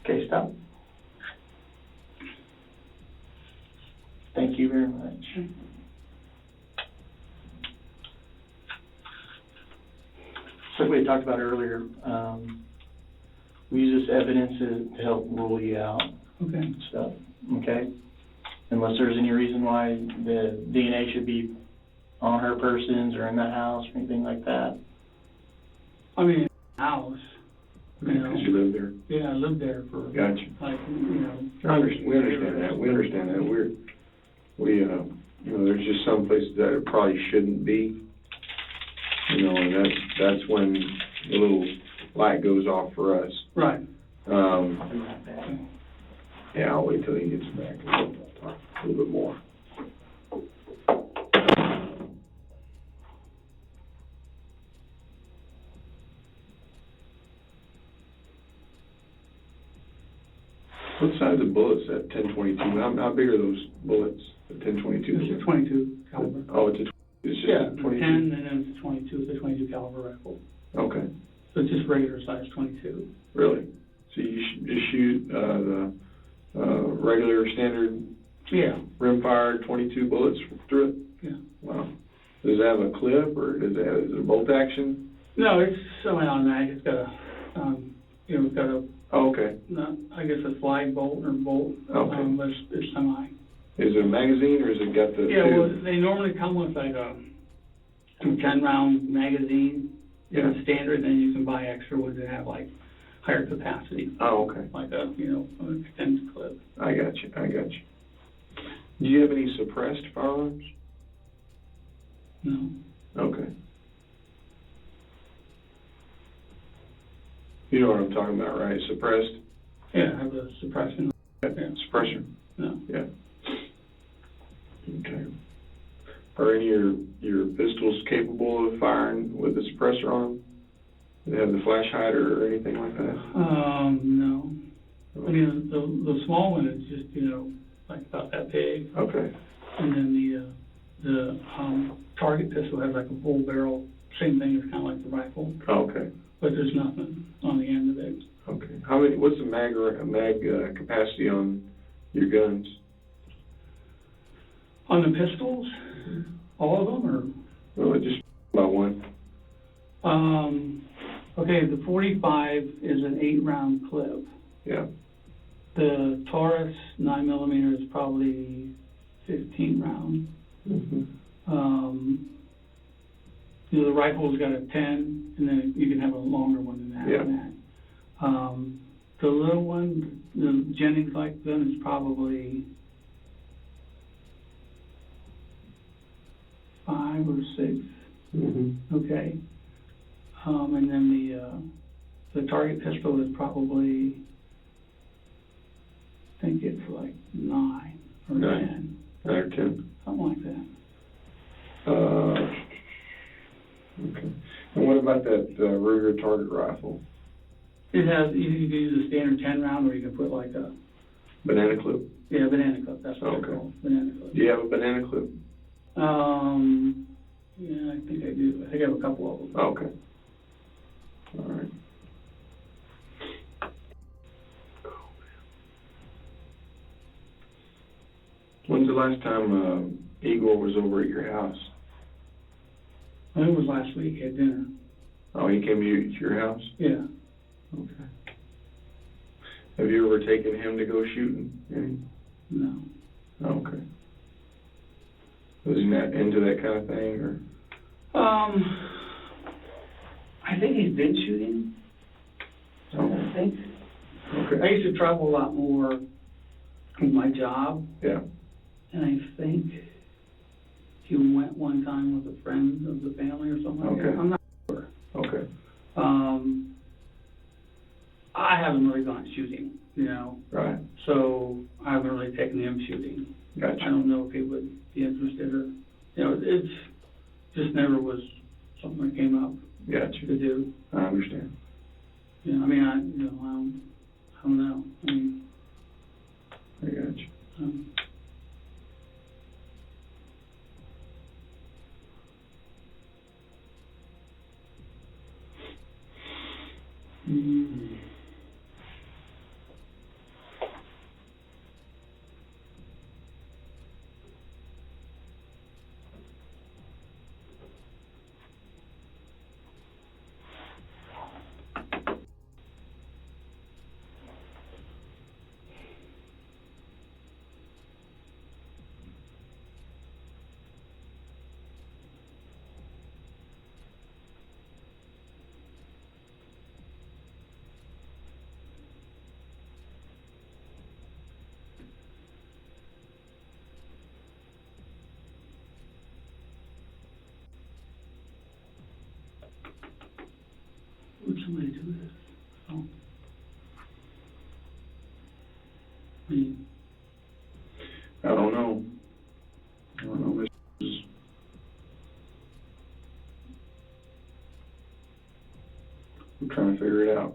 Okay, stop. Thank you very much. So like we had talked about earlier, we use this evidence to help rule you out Okay. and stuff, okay? Unless there's any reason why the DNA should be on her persons or in that house or anything like that. I mean, house. Because you live there. Yeah, I lived there for. Gotcha. Like, We understand that. We understand that. There's just some places that it probably shouldn't be. And that's when the little light goes off for us. Right. Yeah, I'll wait till he gets back and we'll talk a little bit more. What size of bullets at 10-22? How big are those bullets at 10-22? It's a 22 caliber. Oh, it's just Yeah, a 22. 10 and then it's a 22. It's a 22 caliber rifle. Okay. So it's just regular size 22. Really? So you just shoot the regular standard Yeah, rimfire 22 bullets through it? yeah. Wow. Does it have a clip, or is it a bolt action? No, it's semi-automatic. It's got a, it's got a, Oh, okay. I guess a slide bolt or bolt. Okay. But it's semi. Is it a magazine, or is it got the Yeah, tube? well, they normally come with like a 10-round magazine. Yeah. It's standard, then you can buy extra ones that have like higher capacity, Oh, okay. like an extended clip. I got you. Do you have any suppressed firearms? No. Okay. You know what I'm talking about, right? Suppressed? Yeah, I have a suppression. Yeah. Suppressor? No. Yeah. Okay. Are any of your pistols capable of firing with a suppressor on them? Do they have the flash hider or anything like that? No. I mean, the small one is just, like about that big. Okay. And then the target pistol has like a bull barrel, same thing, it's kind of like the rifle, Okay. but there's nothing on the end of it. Okay. What's the mag capacity on your guns? On the pistols, all of them, Well, just about one. okay, the 45 is an 8-round clip. Yeah. The Taurus 9mm is probably 15 round. Mm-hmm. The rifle's got a 10, and then you can have a longer one than that. Yeah. The little one, the Jennings light gun, is probably 5 or 6. Mm-hmm. Okay. And then the target pistol is probably, I think it's like 9 or 10. 9 or 10. Something like that. Okay. And what about that Ruger target rifle? It has, you can use a standard 10 round, or you can put like a, Banana clip? yeah, banana clip, that's what Okay. they're called, banana clip. Do you have a banana clip? Yeah, I think I do. I think I have a couple of them. Okay. All right. When's the last time Igor was over at your house? I think it was last week at dinner. Oh, he came to your house? Yeah. Okay. Have you ever taken him to go shooting? Any? No. Oh, okay. Was he not into that kind of thing, or? I think he's been shooting. I think. I Okay. used to travel a lot more with my job, Yeah. and I think he went one time with a friend of the family or something like that. Okay. I'm not sure. Okay. I haven't really gone shooting, Right. so I haven't really taken him shooting. Gotcha. I don't know if he would be interested, or, it's just never was something that came up Gotcha. to do. I understand. I mean, I don't know. I mean, I gotcha. Would somebody do this? Oh. I mean, I don't know. This is... I'm trying to figure it out.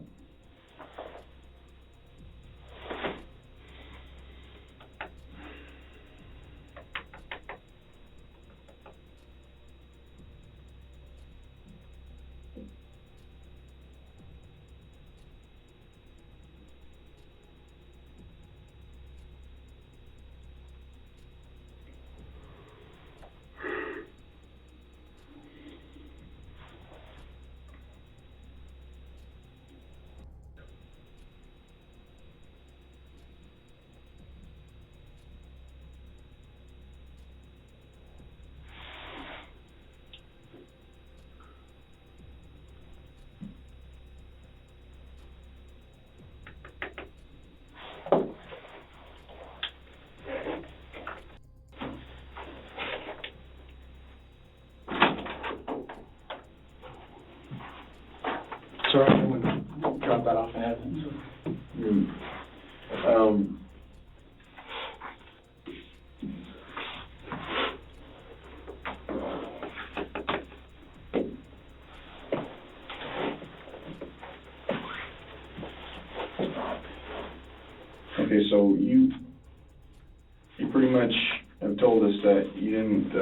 you pretty much have told us that you didn't,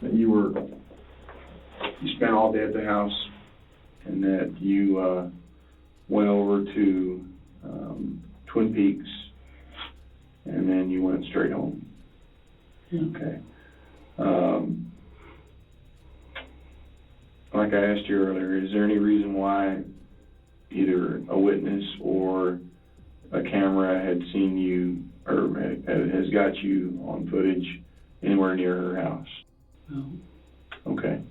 that you spent all day at the house, and that you went over to Twin Peaks, and then you went straight home. Yeah. Okay. Like I asked you earlier, is there any reason why either a witness or a camera had seen you or has got you on footage anywhere near her house? No. Okay.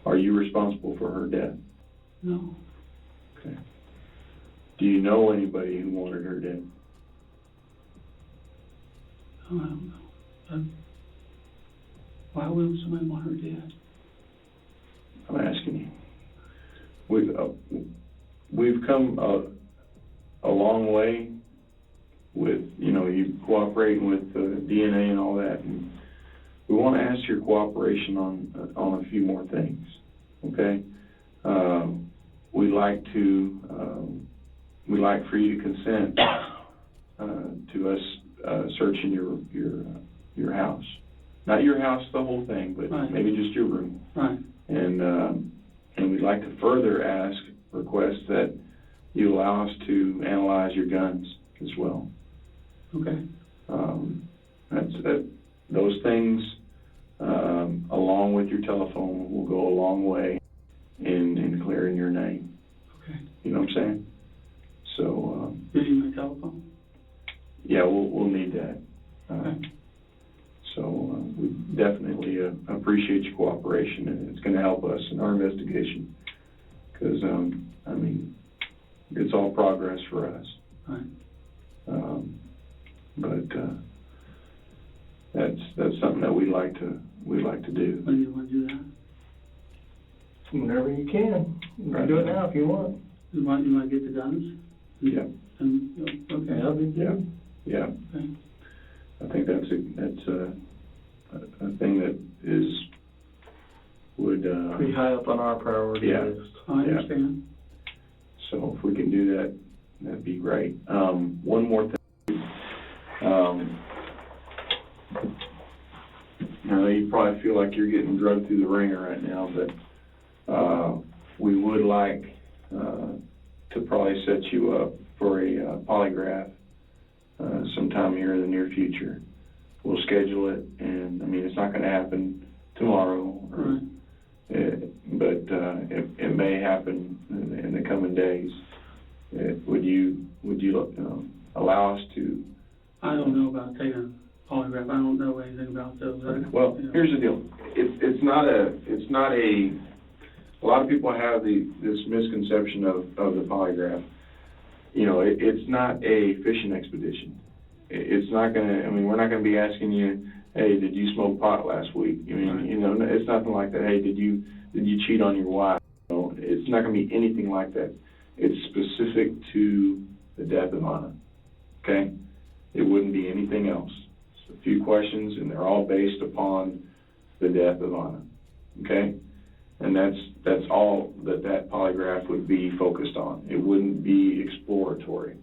Are you responsible for her death? No. Okay. Do you know anybody who wanted her dead? No, I don't know. Why would somebody want her dead? I'm asking you. We've come a long way with, you cooperating with DNA and all that, and we want to ask your cooperation on a few more things, okay? We'd like for you to consent to us searching your house. Not your house, the whole thing, but right. maybe just your room. Right. And we'd like to further request that you allow us to analyze your guns as well. Okay. Those things, along with your telephone, will go a long way in clearing your name. Okay. You know what I'm saying? So, Do you need my telephone? yeah, we'll need that. Okay. So we definitely appreciate your cooperation, and it's going to help us in our investigation because, it's all progress for us. Right. But that's something that we'd like to do. When do you want to do that? Whenever you can. You can do it now if you want. You want to get the guns? Yeah. Okay. Yeah. Okay. I think that's a thing that would Pretty high up on our priority list. I understand. So if we can do that, that'd be great. One more thing. I know you probably feel like you're getting drugged through the ringer right now, but we would like to probably set you up for a polygraph sometime here in the near future. We'll schedule it, and it's not going to happen tomorrow, Right. But it may happen in the coming days. Would you allow us to? I don't know about taking a polygraph. I don't know anything about those. Well, here's the deal. It's not a. A lot of people have this misconception of the polygraph. It's not a fishing expedition. It's not gonna. We're not gonna be asking you, hey, did you smoke pot last week? It's nothing like that. Hey, did you cheat on your wife? It's not gonna be anything like that. It's specific to the death of Anna. Okay, it wouldn't be anything else. It's a few questions, and they're all based upon the death of Anna. Okay, and that's all that polygraph would be focused on. It wouldn't be exploratory.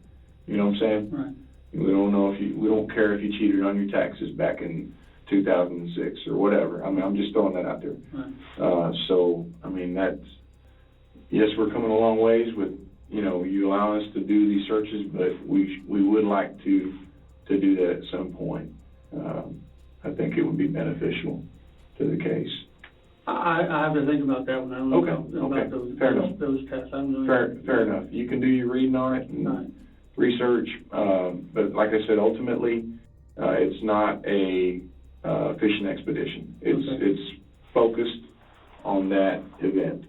You know what I'm saying? Right. We don't care if you cheated on your taxes back in 2006 or whatever. I'm just throwing that out there. Right. That's, yes, we're coming a long ways with, you allow us to do these searches, but we would like to do that at some point. I think it would be beneficial to the case. I have to think about that when I look Okay. about those Fair enough. those tests. Fair enough. You can do your reading on it and Right. research, but like I said, ultimately, it's not a fishing expedition. It's focused on that event.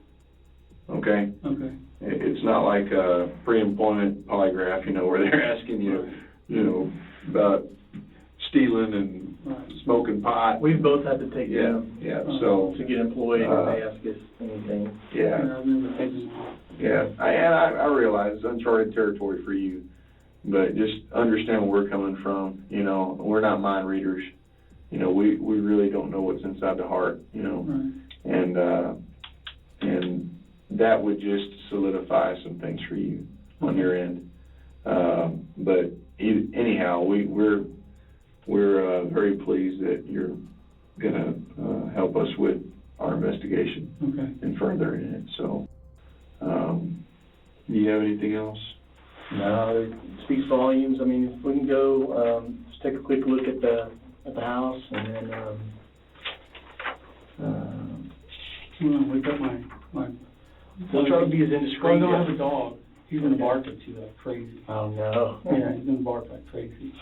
Okay? Okay. It's not like a pre-employment polygraph, where they're asking you, about stealing and smoking pot. We've both had to take them So to get employed if they ask us anything. yeah. I've never taken one. Yeah, I realize it's uncharted territory for you, but just understand where we're coming from. We're not mind readers. We really don't know what's inside the heart. Right. And that would just solidify some things for you on your end. But anyhow, we're we're very pleased that you're gonna help us with our investigation Okay. and furthering it. So, do you have anything else? No, it speaks volumes. I mean, if we can go, just take a quick look at the house, and then, Wake up my. we'll try to be as Well, indiscreet. I have a dog. He's gonna bark at you like crazy. Oh, no. Yeah, he's gonna bark like crazy.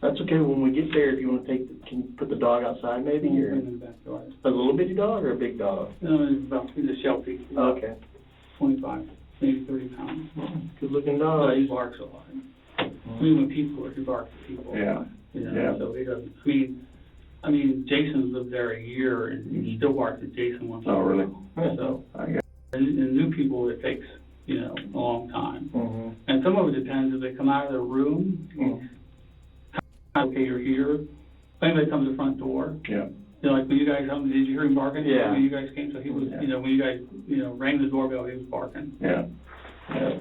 That's okay. When we get there, if you want to can you put the dog outside maybe, or In the backyard. a little bitty dog or a big dog? No, he's a Sheltie. Okay. 25, maybe 30 pounds. Good looking So dog. he barks a lot. Even when people are, he barks at people. Yeah. You know, Yeah. so he doesn't, I mean, Jason's lived there a year and he still barks at Jason once in a Oh, really? while. So, I got and new people, it takes, a long time. Mm-hmm. And some of it depends if they come out of their room, okay, you're here. If anybody comes to the front door, yeah. like when you guys, did you hear him barking? Yeah. When you guys came, so he was, Yeah. when you guys, rang the doorbell, he was barking. Yeah. Yeah.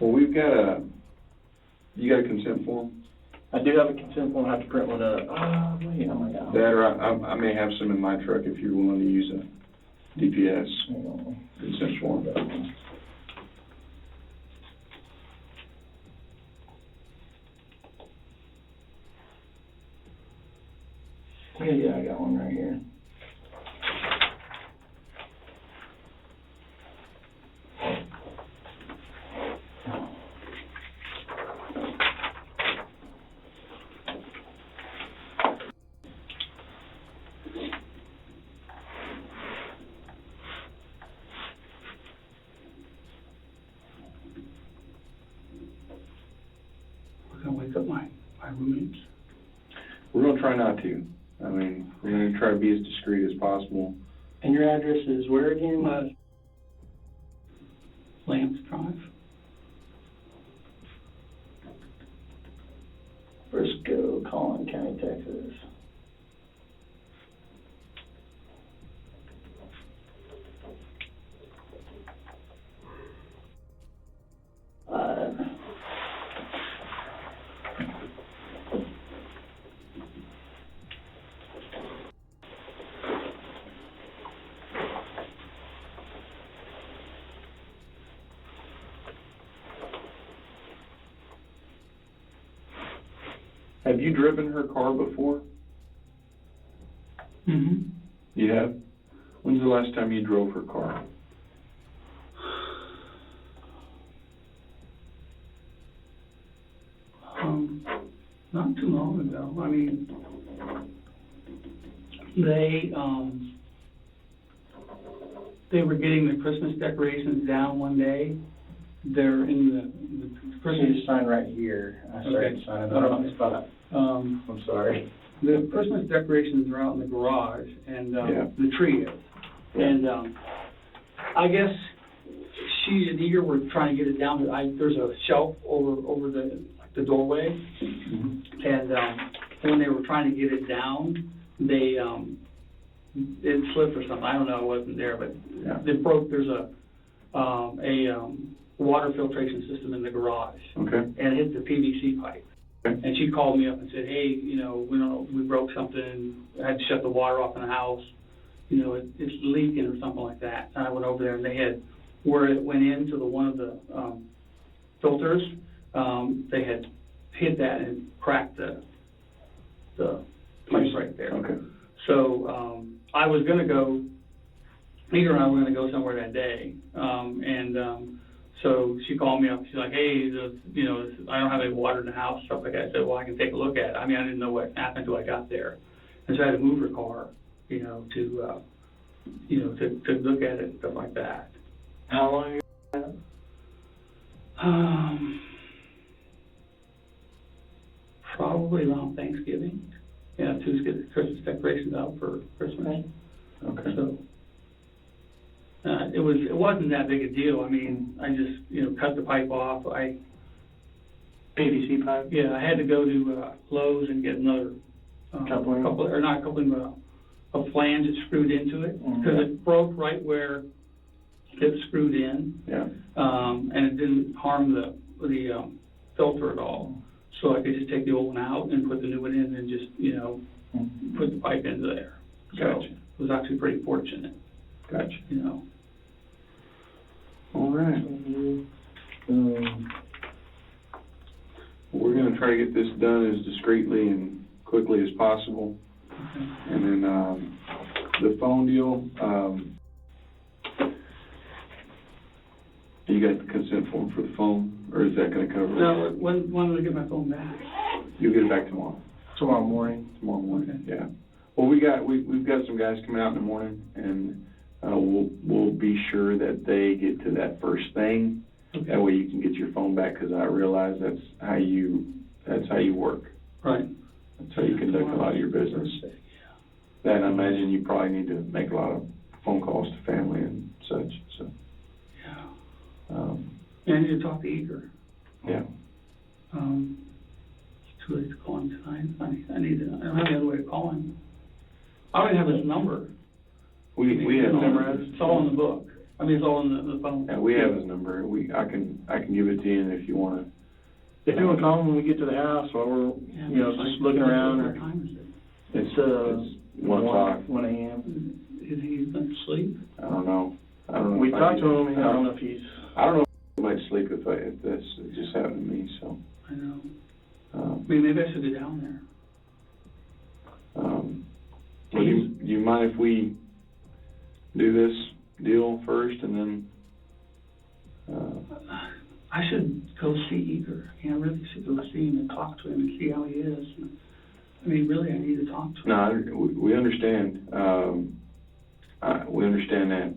Well, we've got you got a consent form? I do have a consent form. I have to print one up. Wait, oh my God. That, or I may have some in my truck if you're willing to use a DPS consent form. Yeah, I got one right here. We're gonna wake up my roommates. We're gonna try not to. I mean, we're gonna try to be as discreet as possible. And your address is where again? Lance Drive. Briscoe, Collin County, Texas. Have you driven her car before? Mm-hmm. You have? When's the last time you drove her car? Not too long ago. I mean, they were getting the Christmas decorations down one day. They're in the You Christmas, just sign right here. I started Okay. signing on the spot. I'm sorry. the Christmas decorations are out in the garage, and Yeah. the tree is. Yeah. And I guess she and Eager were trying to get it down. There's a shelf over the doorway, and when they were trying to get it down, they it slipped or something. I don't know. It wasn't there, but Yeah. it broke. There's a water filtration system in the garage, Okay. and it hit the PVC pipe. Okay. And she called me up and said, hey, we broke something, I had to shut the water off in the house, it's leaking or something like that. And I went over there and they had, where it went into one of the filters, they had hit that and cracked the pipe right there. Okay. So I was gonna go, Peter and I were gonna go somewhere that day, so she called me up. She's like, "Hey, I don't have any water in the house, stuff like that." I said, "Well, I can take a look at it." I mean, I didn't know what happened until I got there, and so I had to move her car, to look at it and stuff like that. How long ago? Probably around Thanksgiving. Yeah, to get the Christmas decorations out for Christmas. Okay. So. It wasn't that big a deal. I mean, I just, cut the pipe off. PVC pipe? Yeah, I had to go to Lowe's and get another Coupling? a flange that screwed into it, because it broke right where it screwed in. Yeah. And it didn't harm the filter at all. So I could just take the old one out and put the new one in and just, you know, put the pipe into there. So Gotcha. it was actually pretty fortunate, Gotcha. you know. All right. We're gonna try to get this done as discreetly and quickly as possible. Okay. And then, the phone deal, you got the consent form for the phone, or is that gonna cover it? Now, when do I get my phone back? You'll get it back tomorrow. Tomorrow morning. Tomorrow morning, Okay. yeah. Well, we've got some guys coming out in the morning, and, we'll be sure that they get to that first thing. Okay. That way you can get your phone back, because I realize that's how you work. Right. That's how you conduct a lot of your business. Then I imagine you probably need to make a lot of phone calls to family and such, so. Yeah. Yeah. I need to talk to Eager. Yeah. It's too late to call him tonight. I don't have any other way to call him. I don't even have his number. We have his number. It's all in the book. I mean, it's all in the phone. Yeah, we have his number. I can give it to you if you want to. If you want to call when we get to the house, while we're, you know, just looking around. What time is it? It's 1 o'clock. 1 a.m. Is he going to sleep? I don't know. We if I talked can- to him, and I don't know if he's. I don't know if he might sleep if this just happened to me, so. I know. Um, Maybe I should go down there. do you mind if we do this deal first and then, I should go see Eager. I really should go see him and talk to him and see how he is. I mean, really, I need to talk to him. No, we understand. We understand that.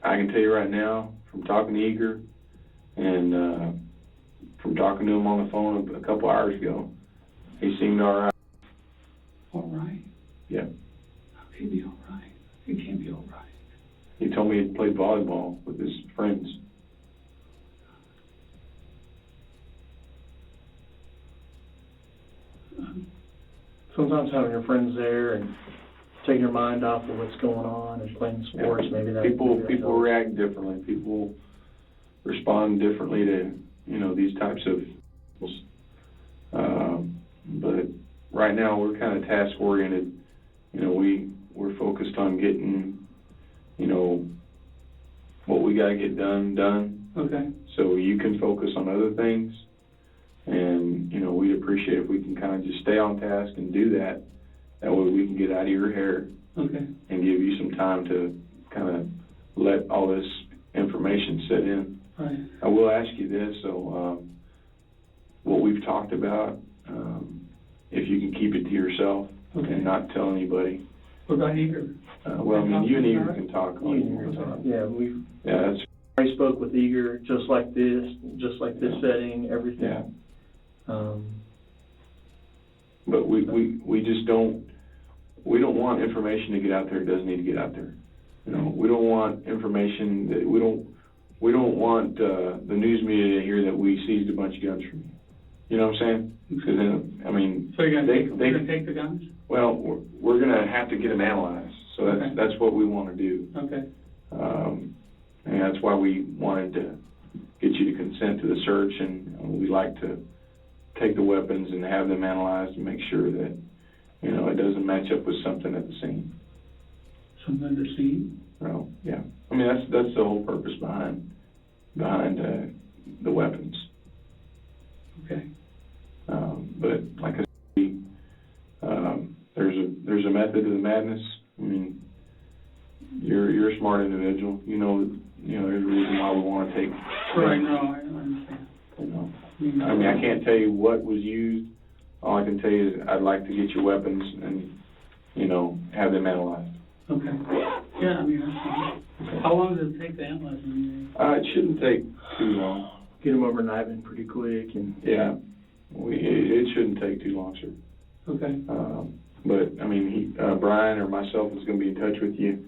I can tell you right now, from talking to Eager and from talking to him on the phone a couple hours ago, he seemed all right. All right. Yeah. How can he be all right? He can't be all right. He told me he played volleyball with his friends. Sometimes having your friends there and taking your mind off of what's going on and playing sports, maybe that. People helps. react differently. People respond differently to, these types of, but right now we're kind of task oriented. We're focused on getting, what we got to get done. Okay. So you can focus on other things, and, we'd appreciate if we can kind of just stay on task and do that. That way we can get out of your hair. Okay. And give you some time to kind of let all this information sit in. Right. I will ask you this, so what we've talked about, if you can keep it to yourself and not tell anybody. What about Eager? Well, I mean, you and Eager can talk. Yeah, that's I spoke with Eager just like this setting, everything. yeah. But we just don't want information to get out there that doesn't need to get out there. We don't want information that we don't want the news media to hear that we seized a bunch of guns from you. You know what I'm saying? Because then, I mean, So you're going to take the guns? Well, we're going to have to get them analyzed. So that's what we want to do. Okay. And that's why we wanted to get you to consent to the search, and we like to take the weapons and have them analyzed and make sure that, it doesn't match up with something at the scene. Something at the scene? Well, yeah. I mean, that's the whole purpose behind the weapons. Okay. But like I said, there's a method to the madness. I mean, you're a smart individual. There's a reason why we want to take. Right. No, I understand. I mean, I can't tell you what was used. All I can tell you is I'd like to get your weapons and, have them analyzed. Okay. Yeah, I mean, that's fine. How long does it take to analyze them? It shouldn't take too long. Get them over Niven pretty quick, and Yeah, it shouldn't take too long, sir. Okay. But I mean, Brian or myself is going to be in touch with you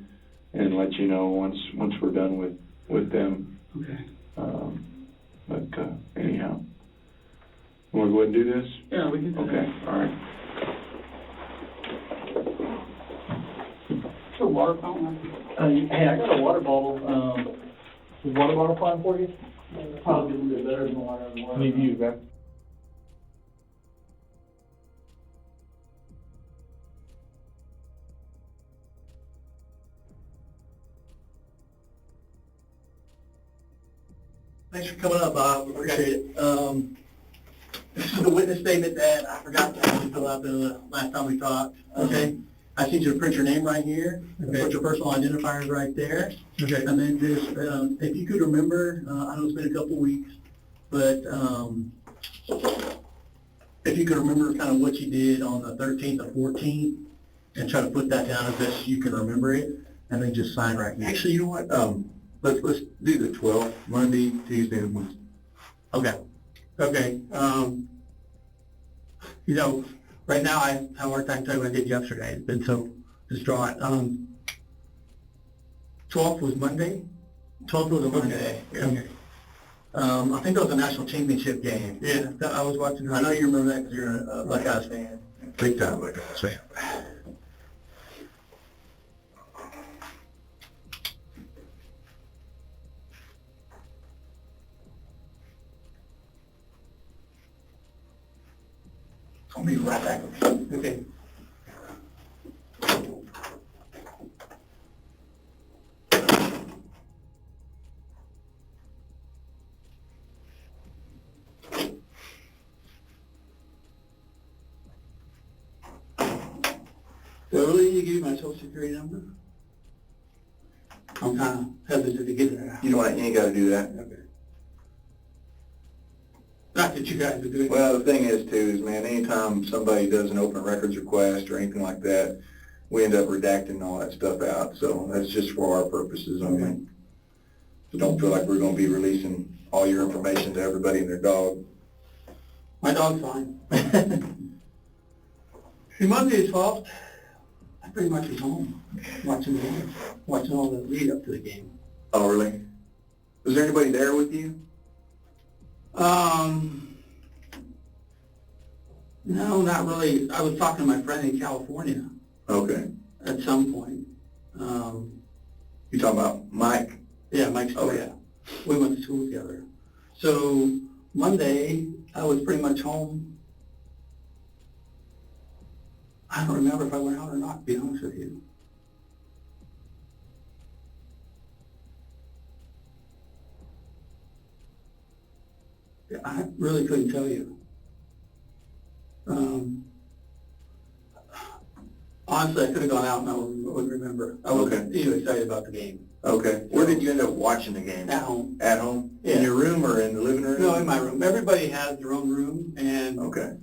and let you know once we're done with them. Okay. But anyhow, you want to go ahead and do this? Yeah, we can do that. Okay. All right. So water fountain? hey, I got a water bottle. Is water bottle fine for you? Probably a little bit better than water. Any of you, man? Thanks for coming up, Bob. Appreciate it. This is the witness statement that I forgot to actually fill out the last time we talked. Okay. I need you to print your name right here. Okay. Put your personal identifiers right there. Okay. And then just, if you could remember, I know it's been a couple weeks, but if you could remember kind of what you did on the 13th or 14th, and try to put that down as best you can remember it, and then just sign right here. Actually, you know what? Let's do the 12th, Monday, Tuesday, and Wednesday. Okay. Okay. You know, right now I have a hard time telling what I did yesterday. It's been so distraught. 12th was Monday? 12th was a Monday. Okay. I think that was a national championship game. Yeah, I was watching. I know you remember that because you're a Buckeyes fan. Big time Buckeyes fan. I'll be right back. Okay. So earlier you gave me my social security number? I'm kind of hesitant to get there. You know what? You ain't got to do that. Okay. Not that you guys are doing. Well, the thing is, too, is, man, anytime somebody does an open records request or anything like that, we end up redacting all that stuff out. So that's just for our purposes. I mean, so don't feel like we're going to be releasing all your information to everybody and their dog. My dog's fine. See, Monday's fault. I pretty much was home watching the game, watching all the lead up to the game. Oh, really? Was there anybody there with you? No, not really. I was talking to my friend in California Okay. at some point. You talking about Mike? Yeah, Mike's Okay. yeah. We went to school together. So Monday, I was pretty much home. I don't remember if I went out or not, to be honest with you. Yeah, I really couldn't tell you. Honestly, I could have gone out and I wouldn't remember. I wasn't even excited about the game. Okay. Where did you end up watching the game? At home. At home? Yeah. In your room or in the living room? No, in my room. Everybody has their own room, and Okay.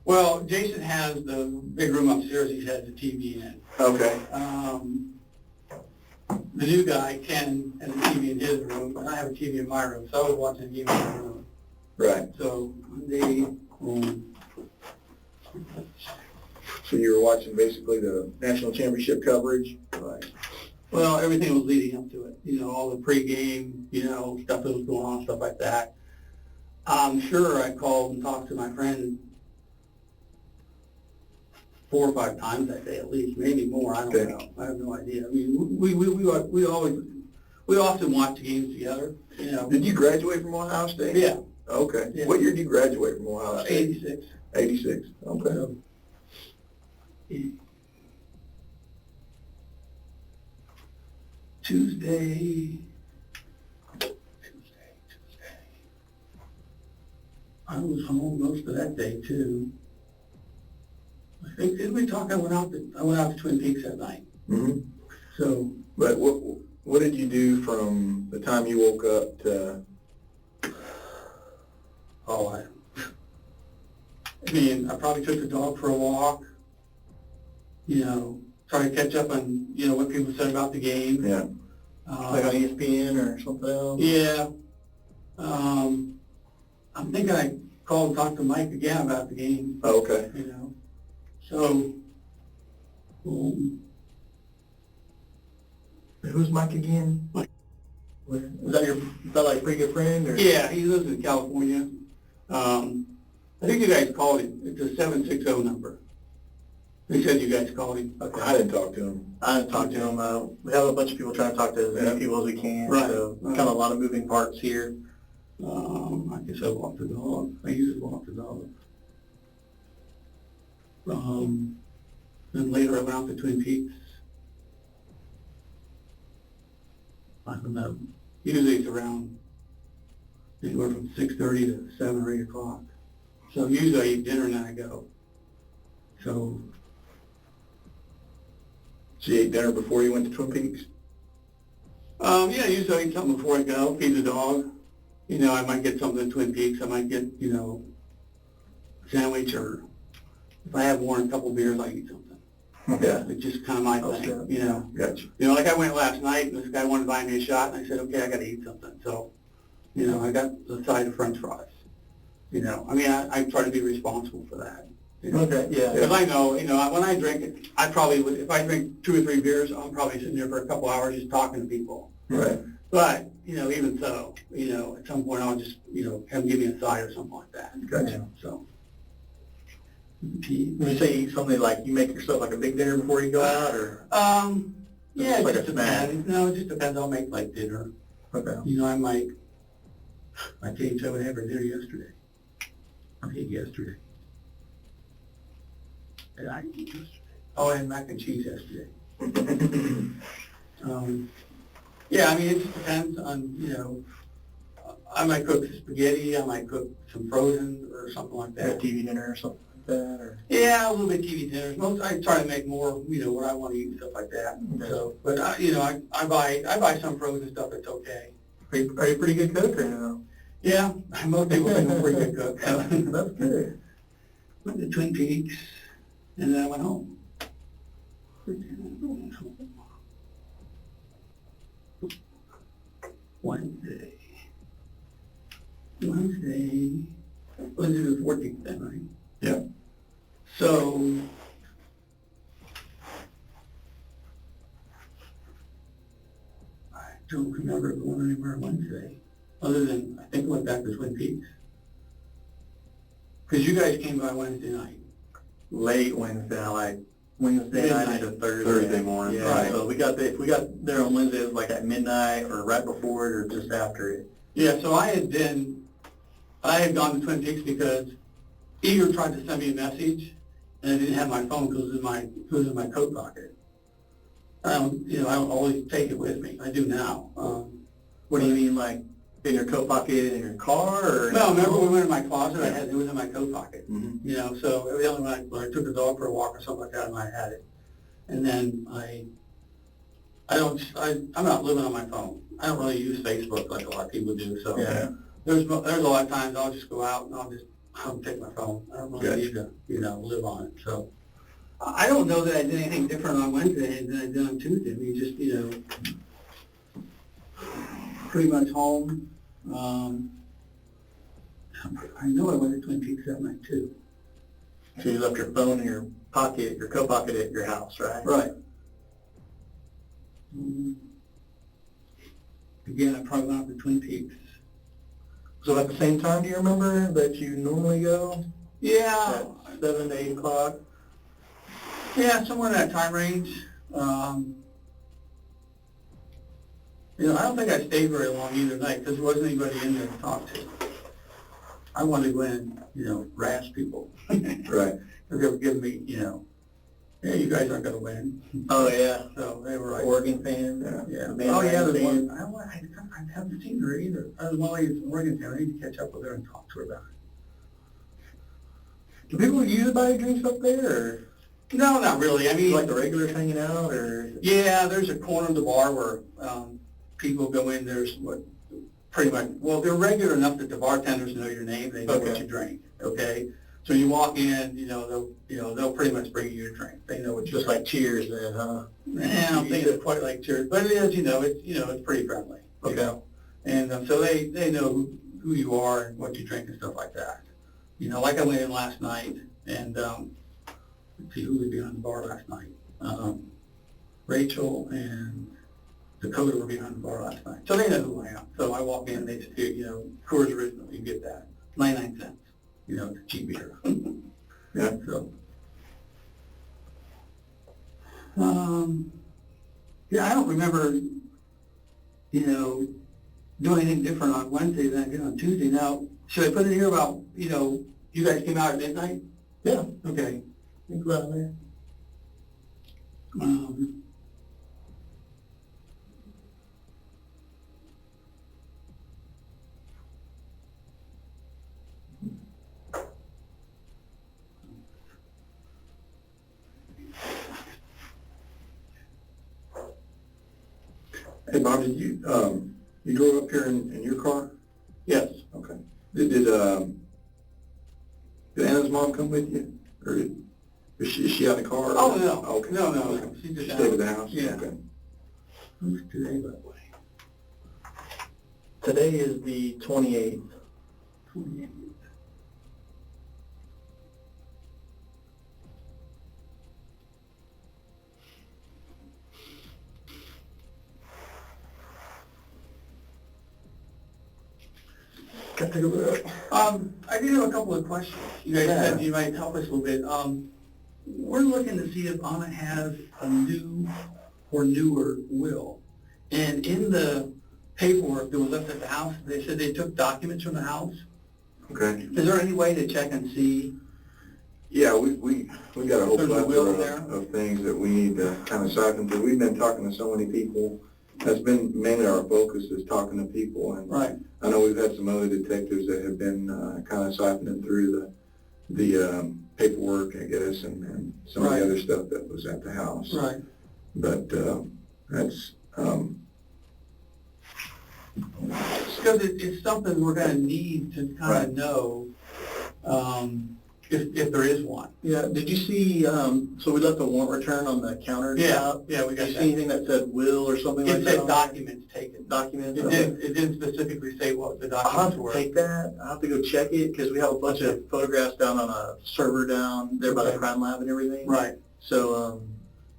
well, Jason has the big room upstairs. He has the TV in it. Okay. The new guy, Ken, has a TV in his room, and I have a TV in my room, so I was watching the game in my room. Right. So Monday, So you were watching basically the national championship coverage? right. Well, everything was leading up to it. You know, all the pregame, you know, stuff that was going on, stuff like that. I'm sure I called and talked to my friend 4 or 5 times that day at least, maybe more. I don't Okay. know. I have no idea. I mean, we often watch the games together. You know. Did you graduate from Ohio State? Yeah. Okay. Yeah. What year did you graduate from Ohio State? 86. 86. Okay. So, Tuesday. I was home most of that day too. I think, didn't we talk? I went out to Twin Peaks that night. Mm-hmm. So, But what did you do from the time you woke up to? I mean, I probably took the dog for a walk. You know, try to catch up on, you know, what people said about the game. Yeah. Like on ESPN or something else? Yeah. I'm thinking I called and talked to Mike again about the game, Oh, okay. you know. So, Who's Mike again? Mike. Is that like a pretty good friend? Or? yeah, he lives in California. I think you guys called him. It's a 760 number. They said you guys called him. Okay. I didn't talk to him. I didn't talk to him. We have a bunch of people trying to talk to as many people as we can. Right. So kind of a lot of moving parts here. I guess I walked the dog. I usually walk the dog. Then later I went out to Twin Peaks. I don't know. Usually it's around anywhere from 6:30 to 7 or 8 o'clock. So usually I eat dinner and then I go. So, So you ate dinner before you went to Twin Peaks? yeah, usually I eat something before I go, feed the dog. You know, I might get something at Twin Peaks. I might get, you know, a sandwich, or if I have more than a couple beers, I eat something. Yeah. It's just kind of my Okay. thing, you know. Gotcha. You know, like I went last night, and this guy wanted to buy me a shot, and I said, okay, I got to eat something. So, you know, I got a side of French fries. You know, I mean, I try to be responsible for that. You know? Okay, yeah. Because I know, you know, when I drink, I probably would, if I drink 2 or 3 beers, I'm probably sitting there for a couple hours just talking to people. Right. But, you know, even so, you know, at some point I'll just, you know, have them give me a side or something like that. Gotcha. So. When you say eat something, like you make yourself like a big dinner before you go out, or? Yeah, Just it like just a snack? depends. No, it just depends. I'll make like dinner. Okay. You know, I changed over there for dinner yesterday. I ate yesterday. And I ate yesterday. Oh, and mac and cheese yesterday. Yeah, I mean, it just depends on, you know, I might cook spaghetti, I might cook some frozen or something like Like a that. TV dinner or something like that, or? Yeah, a little bit TV dinners. Most, I try to make more, you know, what I want to eat and stuff like that. Okay. So, but you know, I buy some frozen stuff that's okay. Are you a pretty good cook, or no? Yeah, most people think I'm a pretty good cook. That's good. Went to Twin Peaks, and then I went home. Wednesday, was it the 14th then, right? Yeah. So, I don't remember going anywhere Wednesday, other than, I think I went back to Twin Peaks. Because you guys came by Wednesday night. Late Wednesday, like Wednesday night Midnight. into Thursday. Thursday morning. Yeah, Right. so we got there on Wednesday, it was like at midnight, or right before it, or just after it. Yeah, so I had gone to Twin Peaks because Eager tried to send me a message, and I didn't have my phone because it was in my coat pocket. You know, I don't always take it with me. I do now. What do you mean, like in your coat pocket in your car, or? No, remember we went in my closet, it was in my coat pocket. Mhm. You know, so it was only when I took the dog for a walk or something like that, and I had it. And then I'm not living on my phone. I don't really use Facebook like a lot of people do, so. Yeah. There's a lot of times I'll just go out and I'll take my phone. I don't really need to, you know, live on it, so. I don't know that I did anything different on Wednesday than I did on Tuesday. I mean, just, you know, pretty much home. I know I went to Twin Peaks that night too. So you left your phone in your pocket, your coat pocket at your house, right? Right. Again, I probably went up to Twin Peaks. So at the same time, do you remember that you normally go? Yeah. At 7 to 8 o'clock? Yeah, somewhere in that time range. You know, I don't think I stayed very long either night because there wasn't anybody in there to talk to. I wanted to go in and, you know, rash people. Right. Because they were giving me, you know, yeah, you guys aren't going to win. Oh, yeah. So they were like, Oregon fan? yeah. Man, Oh, yeah, Ryan there's fan. one. I haven't seen her either. There's one lady's an Oregon fan. I need to catch up with her and talk to her about it. Do people usually buy drinks up there, or No, not really. I mean, like the regulars hanging out, or? yeah, there's a corner of the bar where people go in. There's pretty much, well, they're regular enough that the bartenders know your name. They know what Okay. you drink. Okay, so you walk in, they'll pretty much bring you your drink. They know what you Just drink. like Cheers then, huh? I don't think it's quite like Cheers, but it is. It's pretty friendly. you Okay. know. And so they know who you are and what you drink and stuff like that. You know, like I went in last night, and let's see, who was behind the bar last night? Rachel and Dakota were behind the bar last night. So they know who I am. So I walk in, they just do, Coors Original, you get that. 99 cents. It's a cheap beer. Yeah. So, yeah, I don't remember, doing anything different on Wednesday than I did on Tuesday. Now, should I put in here about, you guys came out at midnight? Yeah, Okay. think about that. did you drove up here in your car? Yes. Okay. Did Anna's mom come with you? Or is she out in the car? Oh, no. Okay. No. Okay. She just stayed at the house? Yeah. Okay. Who's today, by the way? Today is the 28th. 28. Can I take a look? I do have a couple of questions. You guys said you might help us a little bit. We're looking to see if Anna has a new or newer will. And in the paperwork that was left at the house, they said they took documents from the house. Okay. Is there any way to check and see? Yeah, we got a whole There's a will plethora there? of things that we need to kind of siphon through. We've been talking to so many people. That's been mainly our focus, is talking to people. And Right. I know we've had some other detectives that have been kind of siphoning through the paperwork, I guess, and some of Right. the other stuff that was at the house. Right. But that's Because it's something we're going to need to kind Right. of know if there is one. Yeah, did you see, so we left a warrant return on the counter Yeah, top? yeah, we Did got you that. see anything that said will or something like It that? said on there? documents taken. Documents? It Okay. didn't specifically say what the I'll have documents to were. take that. I'll have to go check it, because we have a bunch of photographs down on a server down there by the Okay. crime lab and everything. Right. So,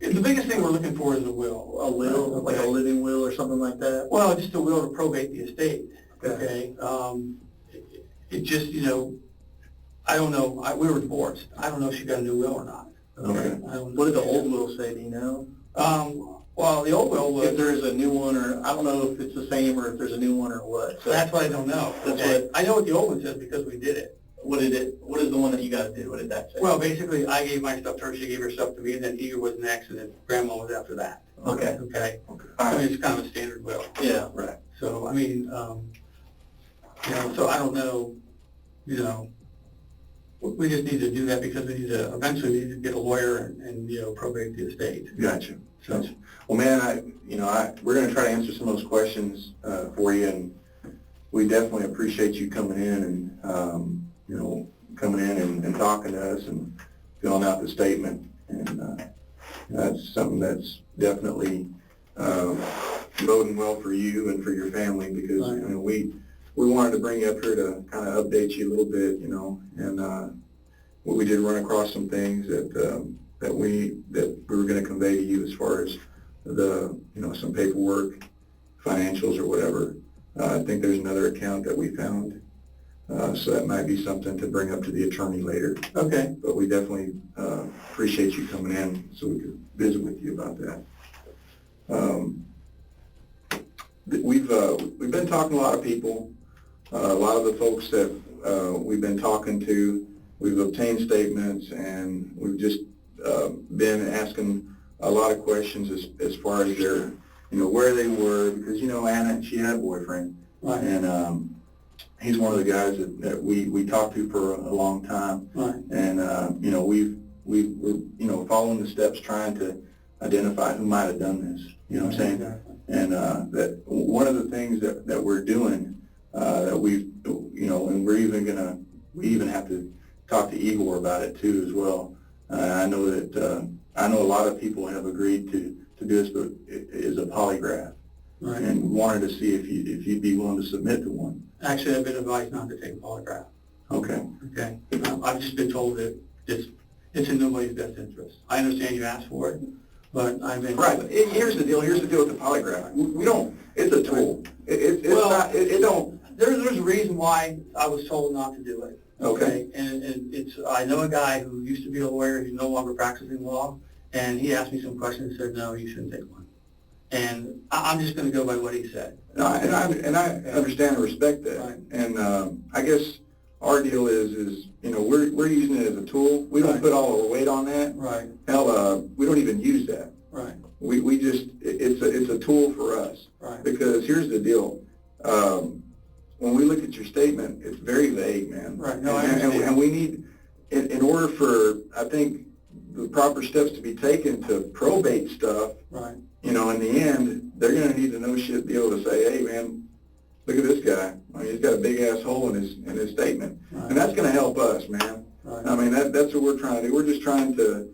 The biggest thing we're looking for is a will. a will, like a Okay. living will or something like that? Well, just a will to probate the estate, Okay. okay? It just, I don't know, we were divorced. I don't know if she got a new will or not. Okay. I don't What did the know. old will say, do you know? Well, the old will was, If there is a new one, or, I don't know if it's the same or if there's a new one or what. So that's what I don't know. That's okay? what- I know what the old one says because we did it. what is the one that you guys did? What did that say? Well, basically, I gave my stuff to her, she gave her stuff to me, and then Eager was next, and then Grandma was after that. Okay. Okay? Okay. I mean, it's kind of a standard will. Yeah. Right. So, I mean, so I don't know, we just need to do that because eventually we need to get a lawyer and probate the estate. Gotcha. So, Well, man, we're going to try to answer some of those questions for you, and we definitely appreciate you coming in and and talking to us and filling out the statement. And that's something that's definitely boding well for you and for your family, because we wanted to bring you up here to kind of update you a little bit, and we did run across some things that we were going to convey to you as far as some paperwork, financials or whatever. I think there's another account that we found, so that might be something to bring up to the attorney later. okay. But we definitely appreciate you coming in so we could visit with you about that. We've been talking to a lot of people. A lot of the folks that we've been talking to, we've obtained statements, and we've just been asking a lot of questions as far as their, where they were, because, Anna, she had a boyfriend. Right. And he's one of the guys that we talked to for a long time. Right. And, we're following the steps, trying to identify who might have done this, you know what I'm saying? Exactly. And that one of the things that we're doing, that and we even have to talk to Igor about it too as well. I know that, a lot of people have agreed to do this, but it is a polygraph. Right. And wanted to see if you'd be willing to submit to one. Actually, I've been advised not to take a polygraph. Okay. Okay. I've just been told that it's in nobody's best interest. I understand you asked for it, but I've been. Right. Here's the deal with the polygraph. We don't, it's a tool. It's Well, not, it don't. There's a reason why I was told not to do it. Okay. And I know a guy who used to be a lawyer, he's no longer practicing law, and he asked me some questions and said, no, you shouldn't take one. And I'm just going to go by what he said. No, and I understand and respect that. Right. And I guess our deal is we're using it as a tool. We don't Right. put all our weight on that. Right. Hell, we don't even use that. Right. We just, it's a tool for us. Right. Because here's the deal. When we look at your statement, it's very vague, man. Right. No, I And understand. we need, in order for, I think, the proper steps to be taken to probate stuff, Right. in the end, they're gonna need to know shit, be able to say, hey, man, look at this guy. I mean, he's got a big ass hole in his statement. And that's gonna help us, man. I mean, that's what we're trying to do. We're just trying to,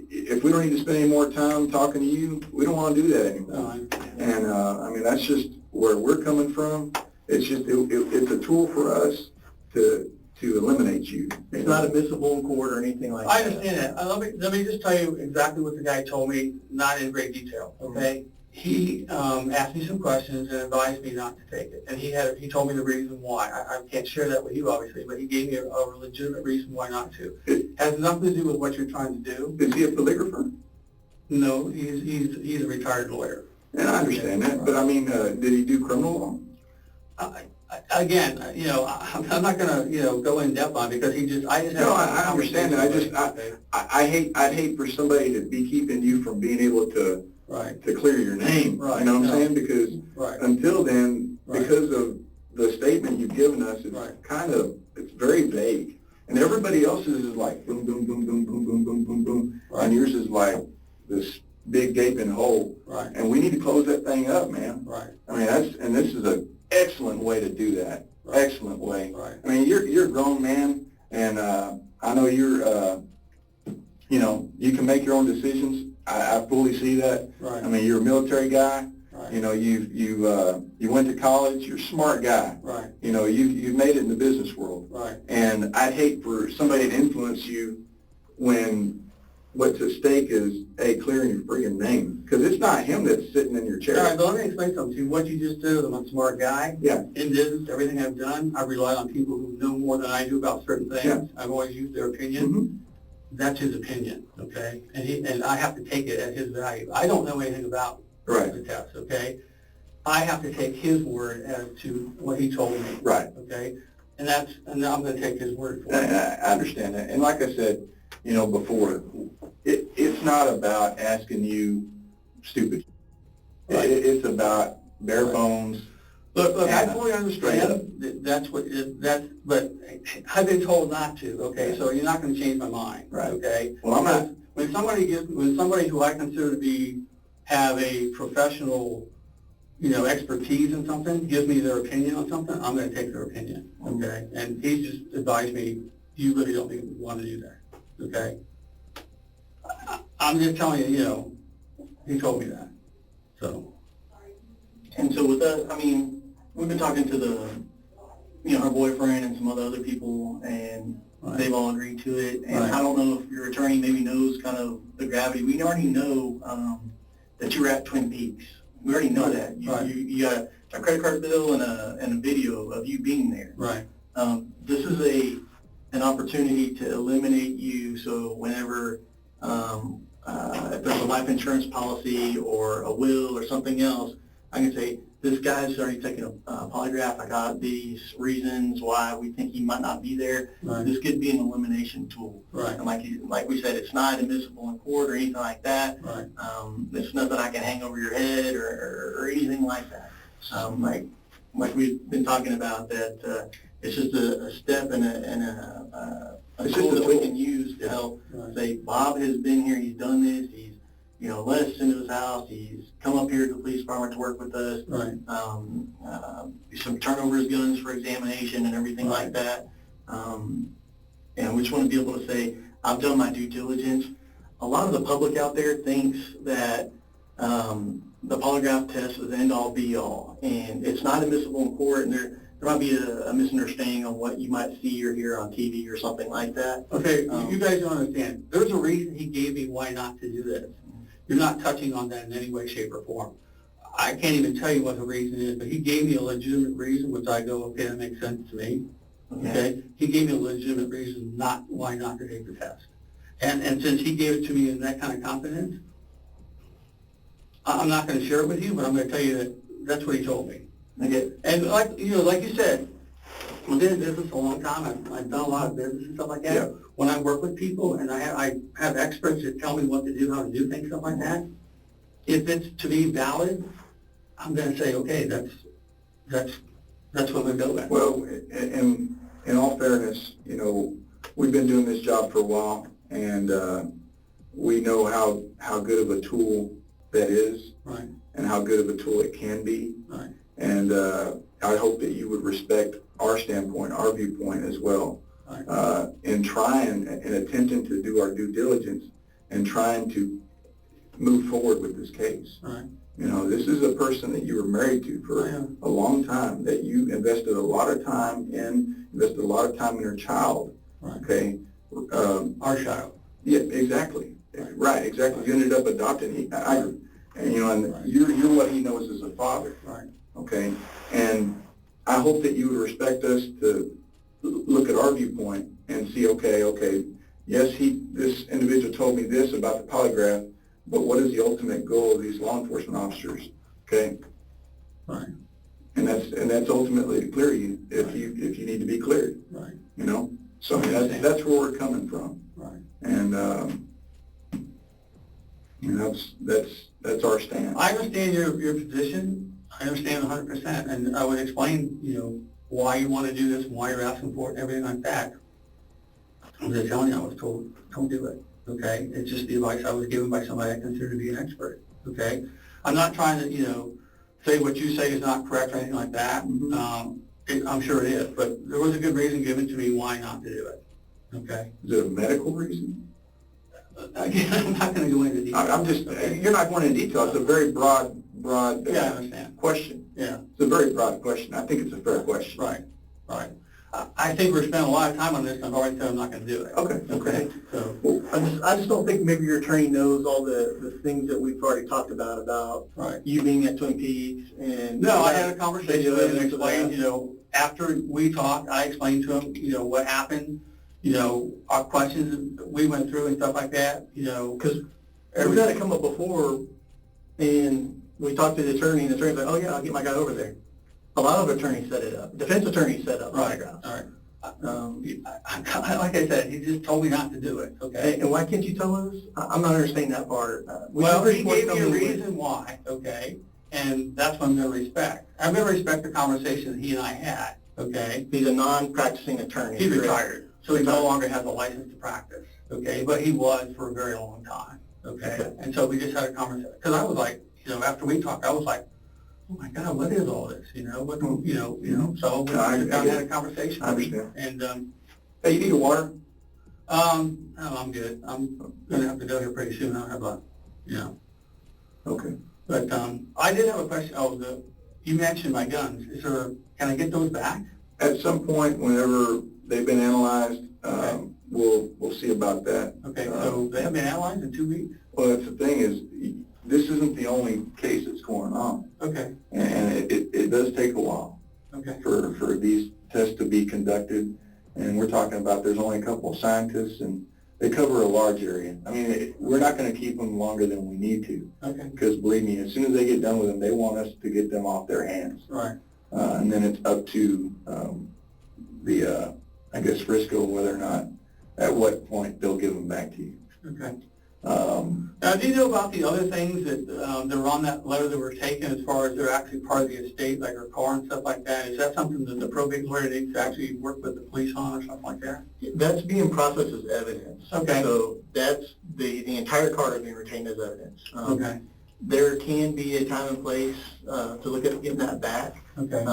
if we don't need to spend any more time talking to you, we don't want to do that anymore. And, I mean, that's just where we're coming from. It's just, it's a tool for us to eliminate you. It's not admissible in court or anything like that. I understand that. Let me just tell you exactly what the guy told me, not in great detail, okay? He asked me some questions and advised me not to take it. And he told me the reason why. I can't share that with you, obviously, but he gave me a legitimate reason why not to. It has nothing to do with what you're trying to do. Is he a polygrapher? No, he's a retired lawyer. And I understand that, but I mean, did he do criminal law? Again, I'm not going to, go in depth on it because No, I understand that. I'd hate for somebody to be keeping you from being able to clear your name. Right. You know what I'm saying? Because Right. until then, because of the statement you've given us, it's it's very vague. And everybody else's is like boom, boom, boom, boom, boom, boom, boom, boom, boom. And yours is like this big gaping hole. Right. And we need to close that thing up, man. Right. I mean, this is an excellent way to do that. Right. Excellent way. Right. I mean, you're a grown man, and I know you're, you can make your own decisions. I fully see that. Right. I mean, you're a military guy. Right. You went to college. You're a smart guy. Right. You've made it in the business world. Right. And I'd hate for somebody to influence you when what's at stake is, hey, clearing your friggin' name. Because it's not him that's sitting in your chair. All right, but let me explain something to you. What you just did, I'm a smart guy. Yeah. In business, everything I've done, I've relied on people who know more than I do about certain things. Yeah. I've always used their opinion. Mm-hmm. That's his opinion, okay? And I have to take it at his value. I don't know anything about the test, okay? I have to take his word as to what he told me. Right. Okay? And I'm going to take his word for it. I understand that. And like I said, before, it's not about asking you stupid. Right. It's about bare bones. Look, I fully understand but I've been told not to, okay? So you're not going to change my mind, Right. okay? Well, I'm not. When somebody who I consider to have a professional, expertise in something, gives me their opinion on something, I'm going to take their opinion, okay? And he just advised me, you really don't even want to do that, okay? I'm just telling you, he told me that, so. And so with that, I mean, we've been talking to her boyfriend and some other people, and they've all agreed to it. And I don't know if your attorney maybe knows kind of the gravity. We already know that you were at Twin Peaks. We already know that. You got a credit card bill and a video of you being there. Right. This is an opportunity to eliminate you. So whenever if there's a life insurance policy or a will or something else, I can say, this guy's already taken a polygraph. I got these reasons why we think he might not be there. Right. This could be an elimination tool. Right. And like we said, it's not admissible in court or anything like that. Right. It's nothing I can hang over your head or anything like that. Like we've been talking about, that it's just a step and a tool that we can use to help say, Bob has been here, he's done this, he's let us into his house, he's come up here to the police department to work with us. Right. Some turnover his guns for examination and everything like that. And we just want to be able to say, I've done my due diligence. A lot of the public out there thinks that the polygraph test is the end-all, be-all, and it's not admissible in court, and there might be a misunderstanding on what you might see or hear on TV or something like that. Okay, you guys don't understand. There's a reason he gave me why not to do this. You're not touching on that in any way, shape, or form. I can't even tell you what the reason is, but he gave me a legitimate reason, which I go, okay, that makes sense to me. Okay? He gave me a legitimate reason why not to take the test. And since he gave it to me in that kind of confidence, I'm not going to share it with you, but I'm going to tell you that that's what he told me. Okay. And like you said, I've been in business a long time. I've done a lot of business and stuff like that. Yeah. When I work with people and I have experts that tell me what to do, how to do things, stuff like that, if it's to be valid, I'm going to say, okay, that's what we're going to go with. Well, in all fairness, we've been doing this job for a while, and we know how good of a tool that is. Right. and how good of a tool it can be. Right. And I hope that you would respect our standpoint, our viewpoint as well, Right. in trying and attempting to do our due diligence and trying to move forward with this case. Right. You know, this is a person that you were married to for a long time, that you invested a lot of time in, her child. Right. Okay. Our child. Yeah, exactly. Right, exactly. You ended up adopting. And you know, and Right. you're what he knows as a father. Right. Okay, and I hope that you would respect us to look at our viewpoint and see, okay, yes, this individual told me this about the polygraph, but what is the ultimate goal of these law enforcement officers? Okay, Right. and that's ultimately to clear you if you need to be cleared. Right. You know, so I mean, that's where we're coming from. Right. And you know, that's our stand. I understand your position. I understand 100%, and I would explain, you know, why you want to do this and why you're asking for it and everything like that. I'm just telling you, I was told, don't do it, okay? It's just the advice I was given by somebody I consider to be an expert, okay? I'm not trying to, you know, say what you say is not correct or anything like that. I'm sure it is, but there was a good reason given to me why not to do it, okay? Is it a medical reason? Again, I'm not going to go into detail. I'm just, you're not going into detail. It's a very broad Yeah, I understand. question. Yeah. It's a very broad question. I think it's a fair question. Right, right. I think we're spending a lot of time on this, and I've already said I'm not going to do it. Okay. So, I just don't think maybe your attorney knows all the things that we've already talked about right. you being at Twin Peaks and. No, I had a conversation with him and evidence of explained, that. you know, after we talked, I explained to him, you know, what happened, you know, our questions we went through and stuff like that, you know. Because we've had it come up before, and we talked to the attorney, and the attorney's like, oh yeah, I'll get my guy over there. A lot of attorneys set it up. Defense attorneys set up Right, polygraphs. all right. Like I said, he just told me not to do it, okay? And why can't you tell us? I'm not understanding that part. Well, he gave me a reason why, okay? And that's what I'm going to respect. I'm going to respect the conversation that he and I had, okay? He's a non-practicing attorney. He correct? retired, so he no longer has a license to practice, okay? But he was for a very long time, okay? And so we just had a conversation, because I was like, you know, after we talked, I was like, oh my God, what is all this? You know, what, you know, so we had a conversation. I understand. And, Hey, you need a water? no, I'm good. I'm going to have to go here pretty soon. I don't have a, you know. Okay. But, I did have a question. Oh, you mentioned my guns. Can I get those back? At some point, whenever they've been analyzed, we'll see about that. Okay, so they have been analyzed in 2 weeks? Well, that's the thing is, this isn't the only case that's going on. Okay, And it does take a while okay, for these tests to be conducted. And we're talking about there's only a couple of scientists, and they cover a large area. I mean, we're not going to keep them longer than we need to. okay, Because believe me, as soon as they get done with them, they want us to get them off their hands. right. And then it's up to I guess, Frisco, whether or not, at what point they'll give them back to you. Okay. Now, do you know about the other things that were on that letter that were taken as far as they're actually part of the estate, like her car and stuff like that? Is that something that the probate lawyer needs to actually work with the police on or something like that? That's being processed as evidence. Okay. So that's the entire card is being retained as evidence. Okay. There can be a time and place to look at getting that back. Okay.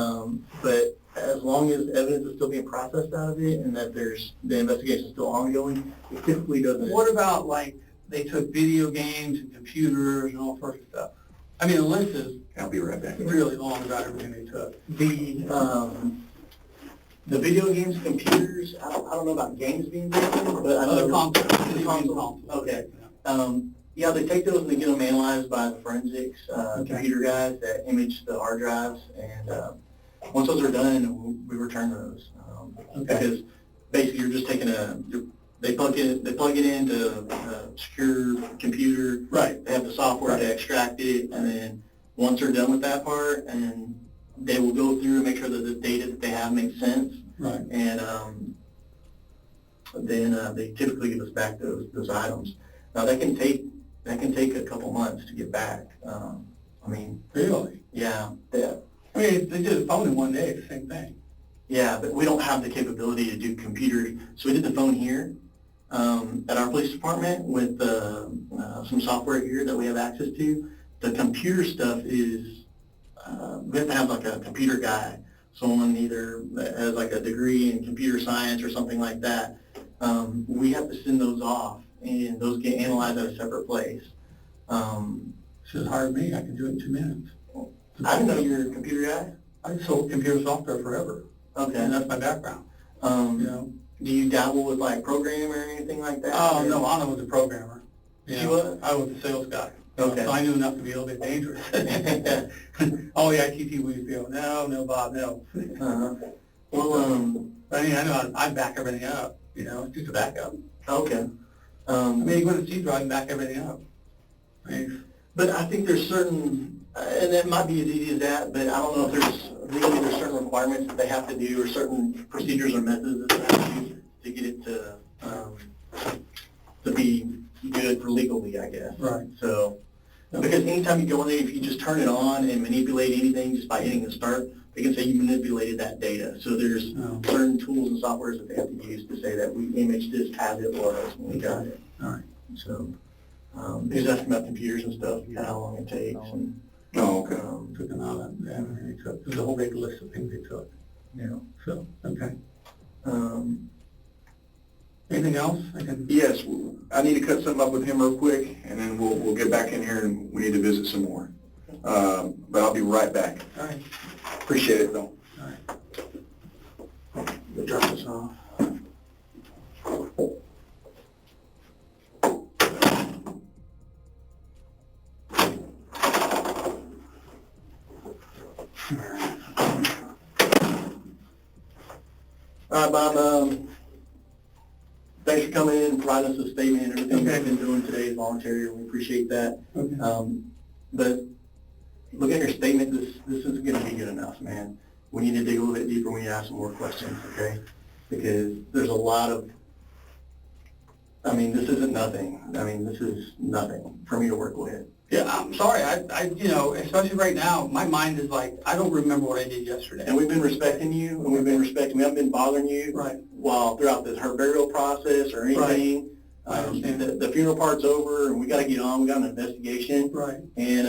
But as long as evidence is still being processed out of it and that the investigation is still ongoing, it typically doesn't. What about, like, they took video games and computers and all sorts of stuff? I mean, the list is I'll be right back. really long about everything they took. The video games, computers, I don't know about games being taken, but I know The console. The console. Okay. Yeah, they take those and they get them analyzed by the forensics computer guys that image the hard drives, and once those are done, we return those. Because basically, you're just taking they plug it into a secure computer. Right. They have the software to extract it, and then once they're done with that part, and they will go through and make sure that the data that they have makes sense. Right. And then they typically give us back those items. Now that can take a couple months to get back. I mean, Really? yeah. I mean, they did a phone in one day, it's the same thing. Yeah, but we don't have the capability to do computers. So we did the phone here at our police department with some software here that we have access to The computer stuff is, we have to have like a computer guy, someone either that has like a degree in computer science or something like that. We have to send those off, and those get analyzed at a separate place. Should hire me, I can do it in 2 minutes. I didn't know you were a computer guy. I sold computer software forever, Okay. and that's my background, you know. Do you dabble with like programming or anything like that? Oh, no, I was a programmer. You You know, was? I was a sales guy. You know, Okay. so I knew enough to be a little bit dangerous. All the IT people used to go, no, Bob, no. Uh-huh. Well, But I mean, I know I'd back everything up, you know, just a backup. okay. I mean, you go to C drive and back everything up. I mean, But I think there's certain, and it might be as easy as that, but I don't know if legally there's certain requirements that they have to do or certain procedures or methods that they have to use to get it to be good for legally, I guess. right. So, because anytime you go in there, if you just turn it on and manipulate anything just by hitting the start, they can say you manipulated that data. So there's Oh. certain tools and softwares that they have to use to say that we imaged this as it was when we got it. All right. So, he was asking about computers and stuff, how long it takes, and, Oh, okay. Took them out of everything they took. There's a whole big list of things they took, you know. so, okay. Um, Anything else? I can. Yes, I need to cut something up with him real quick, and then we'll get back in here and we need to visit some more. But I'll be right back. All right. Appreciate it, though. All right. we'll drop this off. All right, Bob, thanks for coming in and providing us a statement. Everything Okay. you've been doing today is voluntary, and we appreciate that. Okay. But look at your statement, this isn't gonna be good enough, man. We need to dig a little bit deeper, we need to ask some more questions, okay? Because there's a lot of, I mean, this isn't nothing. I mean, this is nothing for me to work with. Yeah, I'm sorry. I, you know, especially right now, my mind is like, I don't remember what I did yesterday. And we've been respecting you, and we haven't been bothering you. Right. While throughout her burial process or anything. I understand. The funeral part's over, and we gotta get on, we got an investigation. Right. And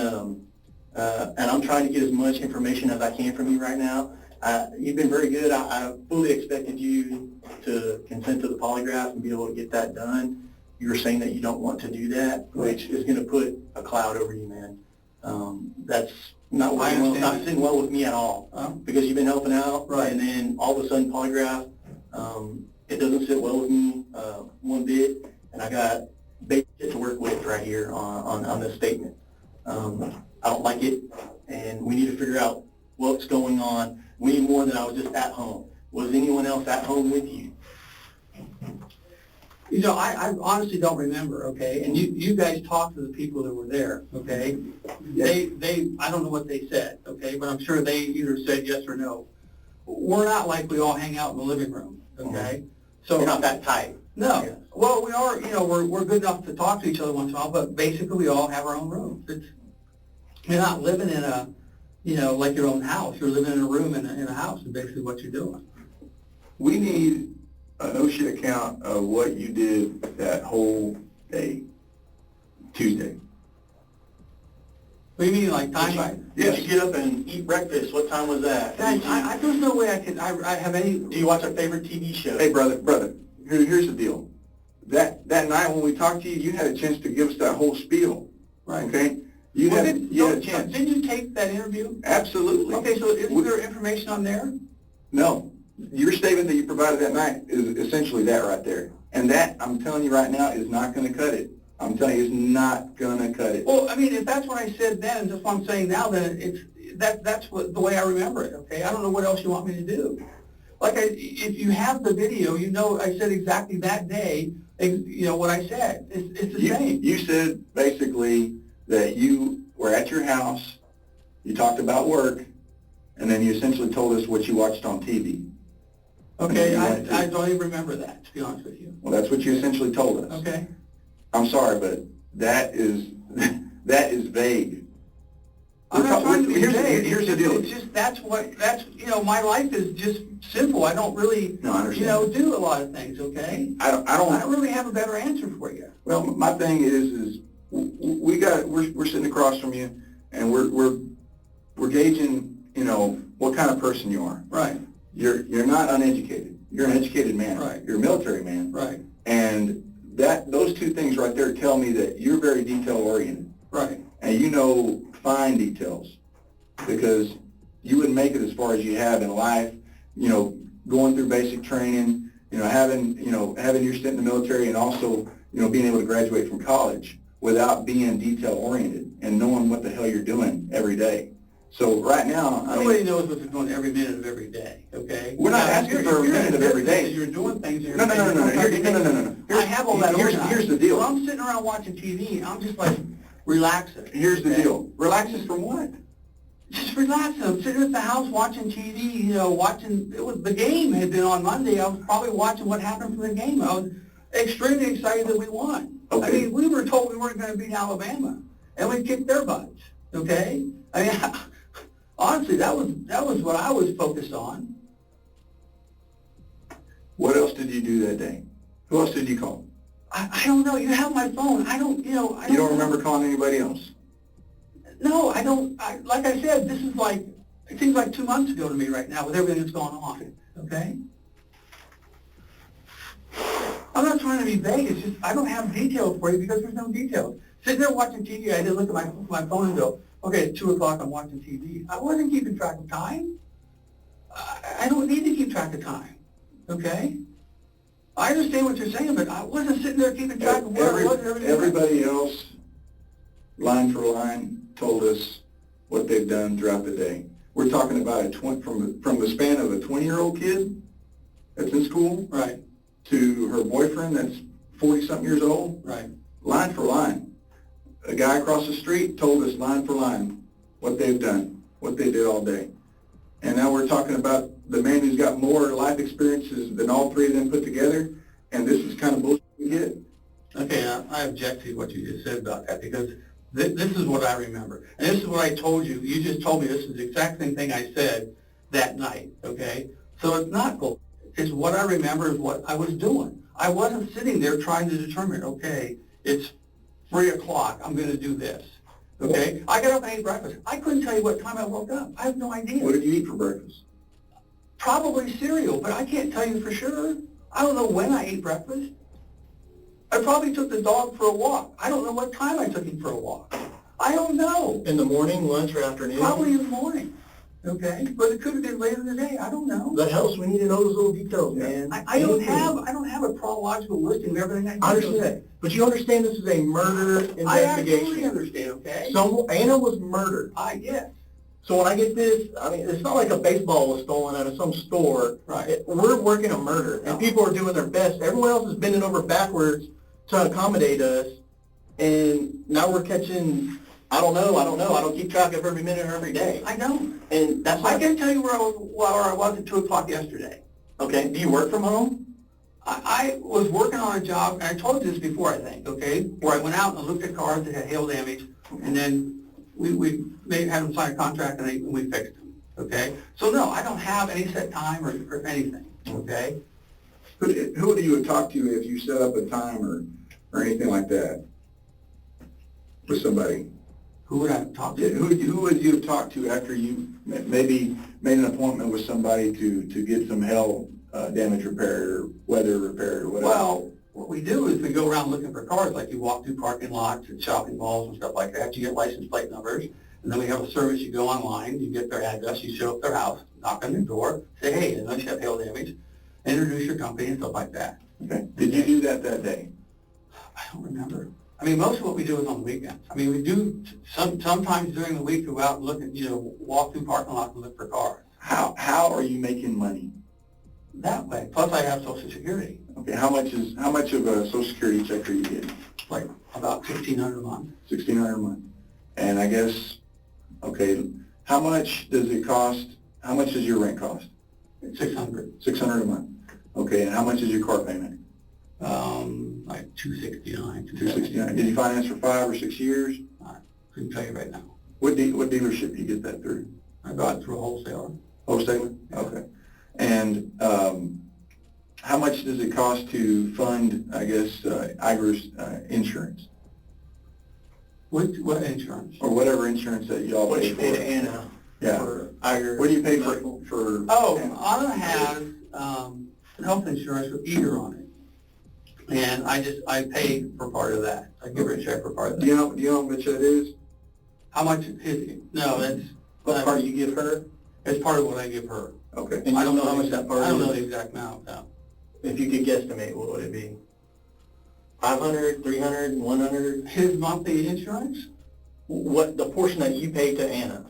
I'm trying to get as much information as I can from you right now. You've been very good. I fully expected you to consent to the polygraph and be able to get that done. You were saying that you don't want to do that, which is going to put a cloud over you, man. That's not sitting well with me at all, because you've been helping out, Right. and then all of a sudden polygraph, it doesn't sit well with me one bit, and I got basic shit to work with right here on this statement. I don't like it, and we need to figure out what's going on. We need more than I was just at home. Was anyone else at home with you? You know, I honestly don't remember, okay? And you guys talked to the people that were there, okay? They I don't know what they said, okay? But I'm sure they either said yes or no. We're not like we all hang out in the living room, okay? So You're not that tight. No. Yes. Well, we are, you know, we're good enough to talk to each other once in a while, but basically we all have our own rooms. You're not living in a, you know, like your own house. You're living in a room in a house is basically what you're doing. We need a no-shit account of what you did that whole day, Tuesday. What do you mean, like time by? Did you get up and eat breakfast? What time was that? Guys, there's no way I have any. Do you watch a favorite TV show? Hey, brother, here's the deal. That night when we talked to you, you had a chance to give us that whole spiel, Right. okay? You had a chance. Didn't you tape that interview? Absolutely. Okay, so isn't there information on there? No. Your statement that you provided that night is essentially that right there. And that, I'm telling you right now, is not going to cut it. I'm telling you, it's not going to cut it. Well, I mean, if that's what I said then, and just what I'm saying now, then that's the way I remember it, okay? I don't know what else you want me to do. Like, if you have the video, you know I said exactly that day, you know, what I said. It's the same. You said basically that you were at your house, you talked about work, and then you essentially told us what you watched on TV. Okay, I don't even remember that, to be honest with you. Well, that's what you essentially told us. Okay. I'm sorry, but that is vague. I'm not trying to be vague. Here's the deal. It's just, you know, my life is just simple. I don't really, No, I understand. you know, do a lot of things, okay? I don't I don't really have a better answer for you. Well, my thing is we're sitting across from you. and we're gauging, what kind of person you are. Right, You're not uneducated. You're an educated man. Right. You're a military man. right, And those two things right there tell me that you're very detail-oriented. right. And you know fine details, because you wouldn't make it as far as you have in life, going through basic training, having your stint in the military, and also, being able to graduate from college without being detail-oriented and knowing what the hell you're doing every day. So right now, Nobody knows what they're doing every minute of every day, okay? We're not asking for every minute of every day. You're doing things. No. I have all that organized. Here's the deal. When I'm sitting around watching TV, I'm just like relaxing. Here's the deal. Relaxes from what? Just relaxing. I'm sitting at the house watching TV, the game had been on Monday. I was probably watching what happened from the game. I was extremely excited that we won. Okay. I mean, we were told we weren't going to beat Alabama, and we kicked their butts, okay? I mean, honestly, that was what I was focused on. What else did you do that day? Who else did you call? I don't know. You have my phone. I don't You don't remember calling anybody else? No, I don't. Like I said, this is like, it seems like 2 months ago to me right now with everything that's going on, okay? I'm not trying to be vague. It's just I don't have details for you because there's no details. Sitting there watching TV, I didn't look at my phone and go, okay, it's 2 o'clock, I'm watching TV. I wasn't keeping track of time. I don't need to keep track of time, okay? I understand what you're saying, but I wasn't sitting there keeping track of where I was every day. Everybody else, line for line, told us what they've done throughout the day. We're talking about from the span of a 20-year-old kid that's in school, Right, to her boyfriend that's 40-something years old, right. line for line. A guy across the street told us line for line what they've done, what they did all day. And now we're talking about the man who's got more life experiences than all three of them put together, and this is kind of bullshit we get. Okay, I object to what you just said about that because this is what I remember. And this is what I told you. You just told me this is the exact same thing I said that night, okay? So it's not bullshit. It's what I remember is what I was doing. I wasn't sitting there trying to determine, okay, it's 3 o'clock, I'm going to do this, okay? I got up and ate breakfast. I couldn't tell you what time I woke up. I have no idea. What did you eat for breakfast? Probably cereal, but I can't tell you for sure. I don't know when I ate breakfast. I probably took the dog for a walk. I don't know what time I took him for a walk. I don't know. In the morning, lunch, or afternoon? Probably in the morning, okay? But it could have been later in the day. I don't know. That helps. We need to know those little details, man. I don't have a chronological listing of everything I do. I understand. But you understand this is a murder investigation. I absolutely understand, okay? So Anna was murdered. Yes. So when I get this, I mean, it's not like a baseball was stolen out of some store. Right. We're working a murder, and people are doing their best. Everyone else is bending over backwards to accommodate us, and now we're catching, I don't know. I don't keep track of every minute or every day. I don't. And that's I why can tell you where I was at 2 o'clock yesterday. Okay, do you work from home? I was working on a job, and I told you this before, I think, okay, where I went out and I looked at cars that had hail damage, and then we had them sign a contract, and we fixed them, okay? So, no, I don't have any set time or anything, okay? Who would you have talked to if you set up a time or anything like that with somebody? Who would I have talked Yeah, to? who would you have talked to after you maybe made an appointment with somebody to get some hail damage repaired or weather repaired or whatever? Well, what we do is we go around looking for cars, like you walk through parking lots and shopping malls and stuff like that. You get license plate numbers, and then we have a service. You go online, you get their address, you show up their house, knock on their door, say, hey, unless you have hail damage, introduce your company and stuff like that. Okay. Did you do that day? I don't remember. I mean, most of what we do is on the weekends. I mean, we do sometimes during the week go out and look at, walk through parking lots and look for cars. How are you making money? That way. Plus, I have Social Security, Okay, how much of a Social Security check are you getting? like about $1,500 a month. $1,600 a month. And I guess, okay, how much does it cost? How much does your rent cost? $600. $600 a month. Okay, and how much is your car payment? Like $269. $269. Did you finance for 5 or 6 years? I couldn't tell you right now. What dealership do you get that through? I got it through a wholesaler. Wholesaler? Okay. And how much does it cost to fund, I guess, Iger's insurance? What insurance? or whatever insurance that y'all What pay you for. pay to Anna Yeah. for our. What do you pay for? Oh, Anna has, health insurance with Eager on it. And I pay for part of that. I give her a check for part of Do that. you know how much that is? How much is, no, that's. What part you give her? It's part of what I give her. Okay. And you don't know how much that part is? I don't know the exact amount, no. If you could guesstimate, what would it be? 500, 300, 100? His monthly insurance? What, the portion that you pay to Anna?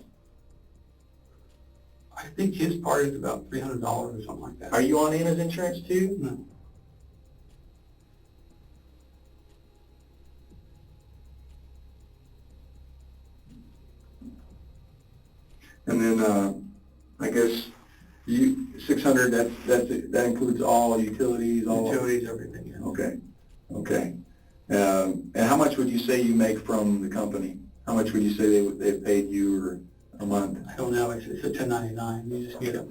I think his part is about $300 or something like that. Are you on Anna's insurance too? No. And then, I guess, 600, that includes all utilities, all? Utilities, everything, yeah. Okay, okay. And how much would you say you make from the company? How much would you say they've paid you or a month? I don't know, it's a 1099, you just get a,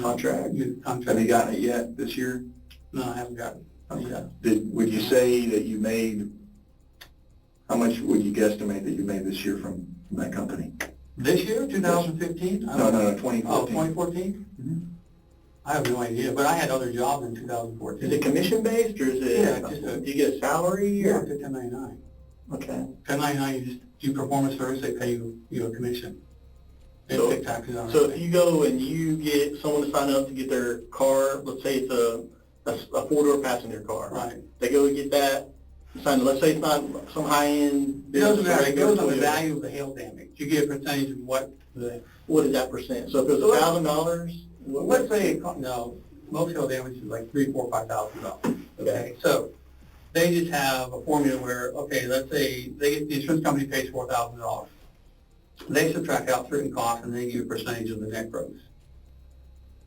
Contract. Contract. Have you gotten it yet this year? No, I haven't gotten it yet. Would you say that you made, how much would you guesstimate that you made this year from that company? This year, 2015? No, 2014. Oh, 2014? Mhm. I have no idea, but I had other jobs in 2014. Is it commission based or is it? Yeah, just a- Do you get a salary Yeah, or? it's a 1099. Okay. 1099, you just do performance service, they pay you a commission. They So- pay taxes on it. So if you go and you get someone to sign up to get their car, let's say it's a four-door passenger car. Right. They go and get that, sign, let's say it's not some high-end. It doesn't matter, it goes on the Toyota. value of the hail damage. You get a percentage of what the, What is that percent? So if it was $1,000, let's say, no, most hail damage is like $3,000, $4,000, $5,000. Okay, so they just have a formula where, okay, let's say the insurance company pays $4,000. They subtract out certain costs and they give you a percentage of the net gross.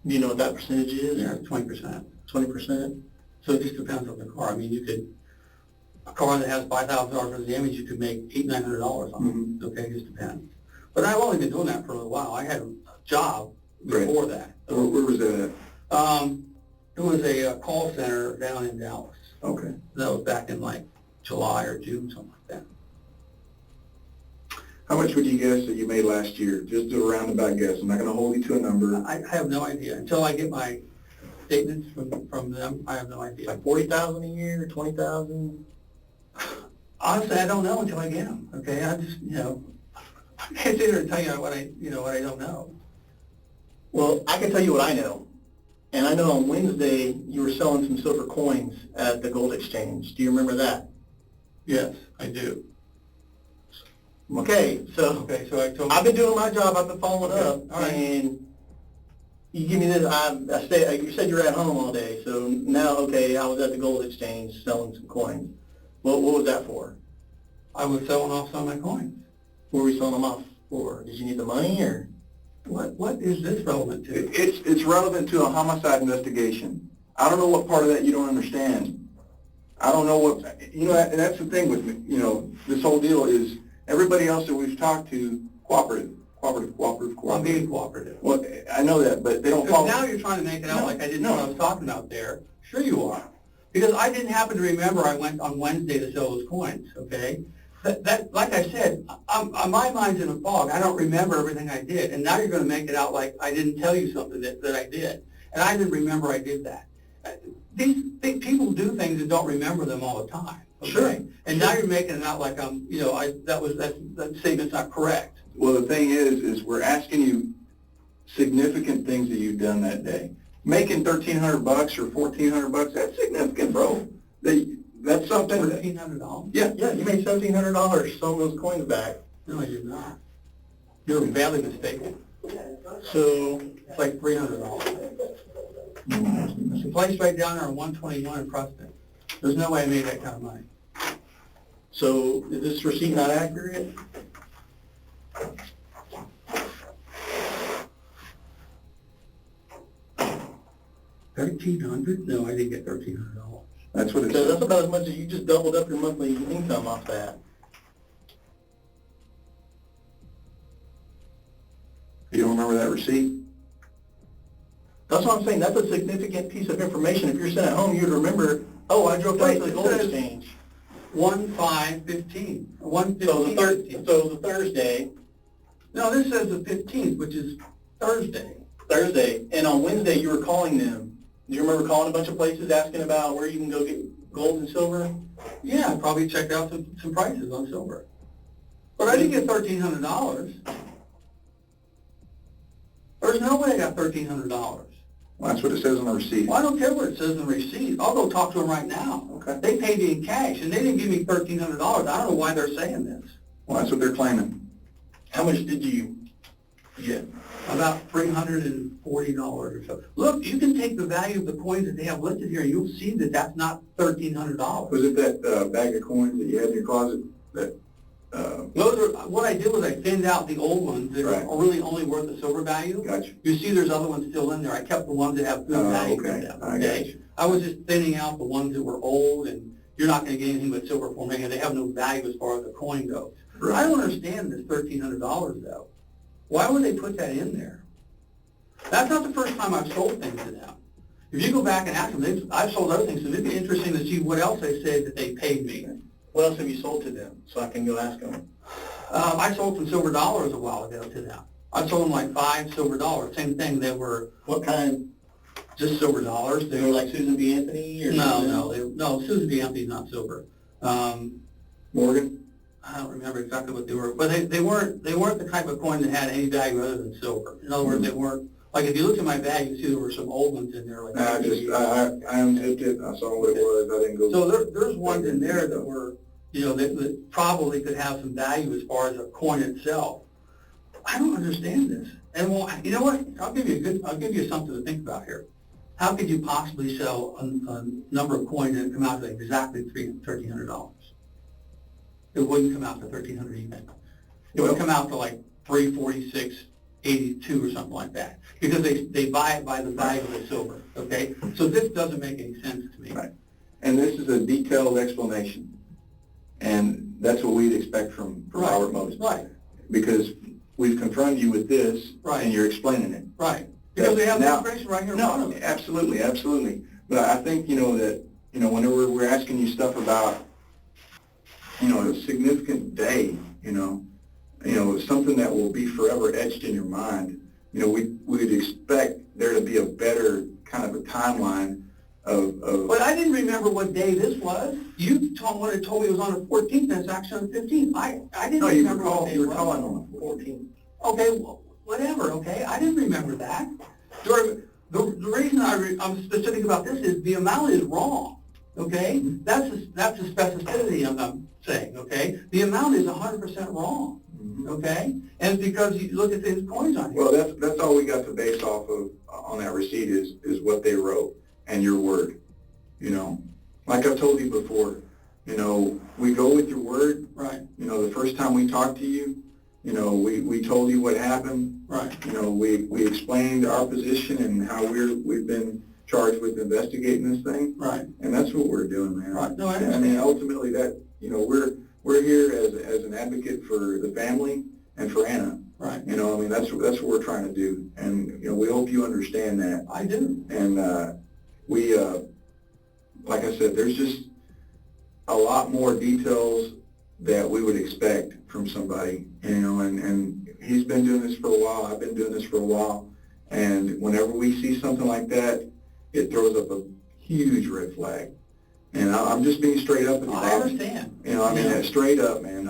Do you know what that percentage is? Yeah, 20%. 20%? So it just depends on the car. I mean, you could, a car that has $5,000 worth of damage, you could make $800-900 on it. Okay, it just depends. But I've only been doing that for a little while. I had a job before that. Where was that at? It was a call center down in Dallas. Okay. That was back in like July or June, something like that. How much would you guess that you made last year? Just a roundabout guess. I'm not gonna hold you to a number. I have no idea. Until I get my statements from them, I have no idea. Like 40,000 a year, 20,000? Honestly, I don't know until I get them, okay? I just, I can't sit here and tell you what I don't know. Well, I can tell you what I know. And I know on Wednesday you were selling some silver coins at the gold exchange. Do you remember that? Yes, I do. Okay, so Okay, so I told I've been doing my job. I've been following Okay, up, all right. and you give me this. You said you were at home all day, so now, okay, I was at the gold exchange selling some coins. What was that for? I was selling off some of my coins. What were we selling them off for? Did you need the money, or? What is this relevant to? It's relevant to a homicide investigation. I don't know what part of that you don't understand. I don't know what, and that's the thing with me, this whole deal is everybody else that we've talked to, cooperative. I'm being cooperative. Well, I know that, but they don't Because follow. now you're trying to make it out No, like I didn't know what I no. was talking about there. Sure you are. Because I didn't happen to remember I went on Wednesday to sell those coins, okay? That like I said, my mind's in a fog. I don't remember everything I did. And now you're going to make it out like I didn't tell you something that I did. And I didn't remember I did that. These people do things and don't remember them all the time. Okay? Sure. And now you're making it out like that statement's not correct. Well, the thing is we're asking you significant things that you've done that day. Making $1,300 or $1,400, that's significant, bro. That's something that, $1,300? yeah. Yeah, you made $1,700 selling those coins back. No, I did not. You're badly mistaken. So, It's like $300. It's a place right down there on 121 in Preston. There's no way I made that kind of money. so is this receipt not accurate? $1,300? No, I didn't get $1,300. That's what it Because says. that's about as much as you just doubled up your monthly income off that. You don't remember that receipt? That's what I'm saying. That's a significant piece of information. If you're sitting at home, you'd remember, oh, I drove down to the gold exchange. 1/5/15, 1/15. So the Thursday, No, this says the 15th, which is Thursday. and on Wednesday you were calling them. Do you remember calling a bunch of places asking about where you can go get gold and silver? Yeah, I probably checked out some prices on silver. But I didn't get $1,300. There's no way I got $1,300. Well, that's what it says on the receipt. Well, I don't care what it says in the receipt. I'll go talk to them right now. Okay. They paid me in cash, and they didn't give me $1,300. I don't know why they're saying this. Well, that's what they're claiming. How much did you get? About $340 or so. Look, you can take the value of the coins that they have listed here, and you'll see that that's not $1,300. Was it that bag of coins that you had in your closet that? What I did was I thinned out the old ones that Right. are really only worth the silver value. Gotcha. You see there's other ones still in there. I kept the ones that have good value okay. in them, I okay? got you. I was just thinning out the ones that were old, and you're not going to get anything but silver for me, and they have no value as far as the coin goes. Right. I don't understand this $1,300, though. Why would they put that in there? That's not the first time I've sold things to them. If you go back and ask them, I've sold other things, so it'd be interesting to see what else they said that they paid me. What else have you sold to them, so I can go ask them? I sold some silver dollars a while ago to them. I sold them like 5 silver dollars. Same thing. They were What kind? just silver dollars. They were like Susan B. Anthony or No, Susan B. Anthony's not silver. Morgan? I don't remember exactly what they were, but they weren't the type of coin that had any value other than silver. In other words, they weren't like if you look at my bag, you see there were some old ones in there. Like I unzipped it. I saw what it was. I didn't go. So there's ones in there that were that probably could have some value as far as a coin itself. I don't understand this. And well, you know what? I'll give you something to think about here. How could you possibly sell a number of coins that come out to exactly $1,300? It wouldn't come out to $1,300 even. It would come out to like $346.82 or something like that, because they buy it by the value of the silver. Okay, so this doesn't make any sense to me. Right. And this is a detailed explanation, and that's what we'd expect from Robert Moses. Right. Because we've confronted you with this, Right. and you're explaining it. Right. Because we have the Now- information right here in front of No, us. absolutely. But I think, that, whenever we're asking you stuff about, a significant day, something that will be forever etched in your mind, we'd expect there to be a better kind of a timeline of But I didn't remember what day this was. You told me it was on the 14th, and it's actually on the 15th. I didn't no, you remember what day you it were was. calling on the 14th. Okay, well, whatever, okay? I didn't remember that. The reason I'm specific about this is the amount is wrong, okay? That's the specificity I'm saying, okay? The amount is 100% wrong, okay? And it's because you look at these coins on here. Well, that's all we got to base off of on that receipt is what they wrote and your word. Like I've told you before, we go with your word. Right. The first time we talked to you, we told you what happened. Right. We explained our position and how we've been charged with investigating this thing. Right. And that's what we're doing, man. Right. No, I I understand. mean, ultimately that, we're here as an advocate for the family and for Anna. Right. That's what we're trying to do. And, we hope you understand that. I do. And we, like I said, there's just a lot more details that we would expect from somebody, and he's been doing this for a while, I've been doing this for a while, and whenever we see something like that, it throws up a huge red flag. And I'm just being straight up with you, I Bob. understand. Straight up, man.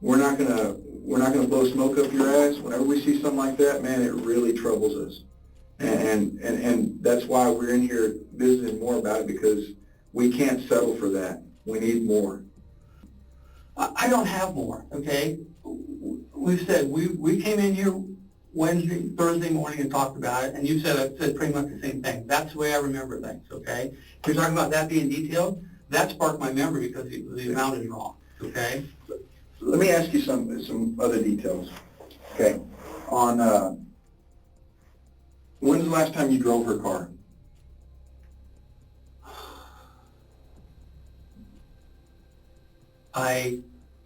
We're not gonna blow smoke up your ass. Whenever we see something like that, man, it really troubles us. And that's why we're in here visiting more about it, because we can't settle for that. We need more. I don't have more, okay? We said, we came in here Thursday morning and talked about it, and you said pretty much the same thing. That's the way I remember things, okay? If you're talking about that being detailed, that sparked my memory because the amount is wrong, okay? Let me ask you some other details. Okay. On, when's the last time you drove her car?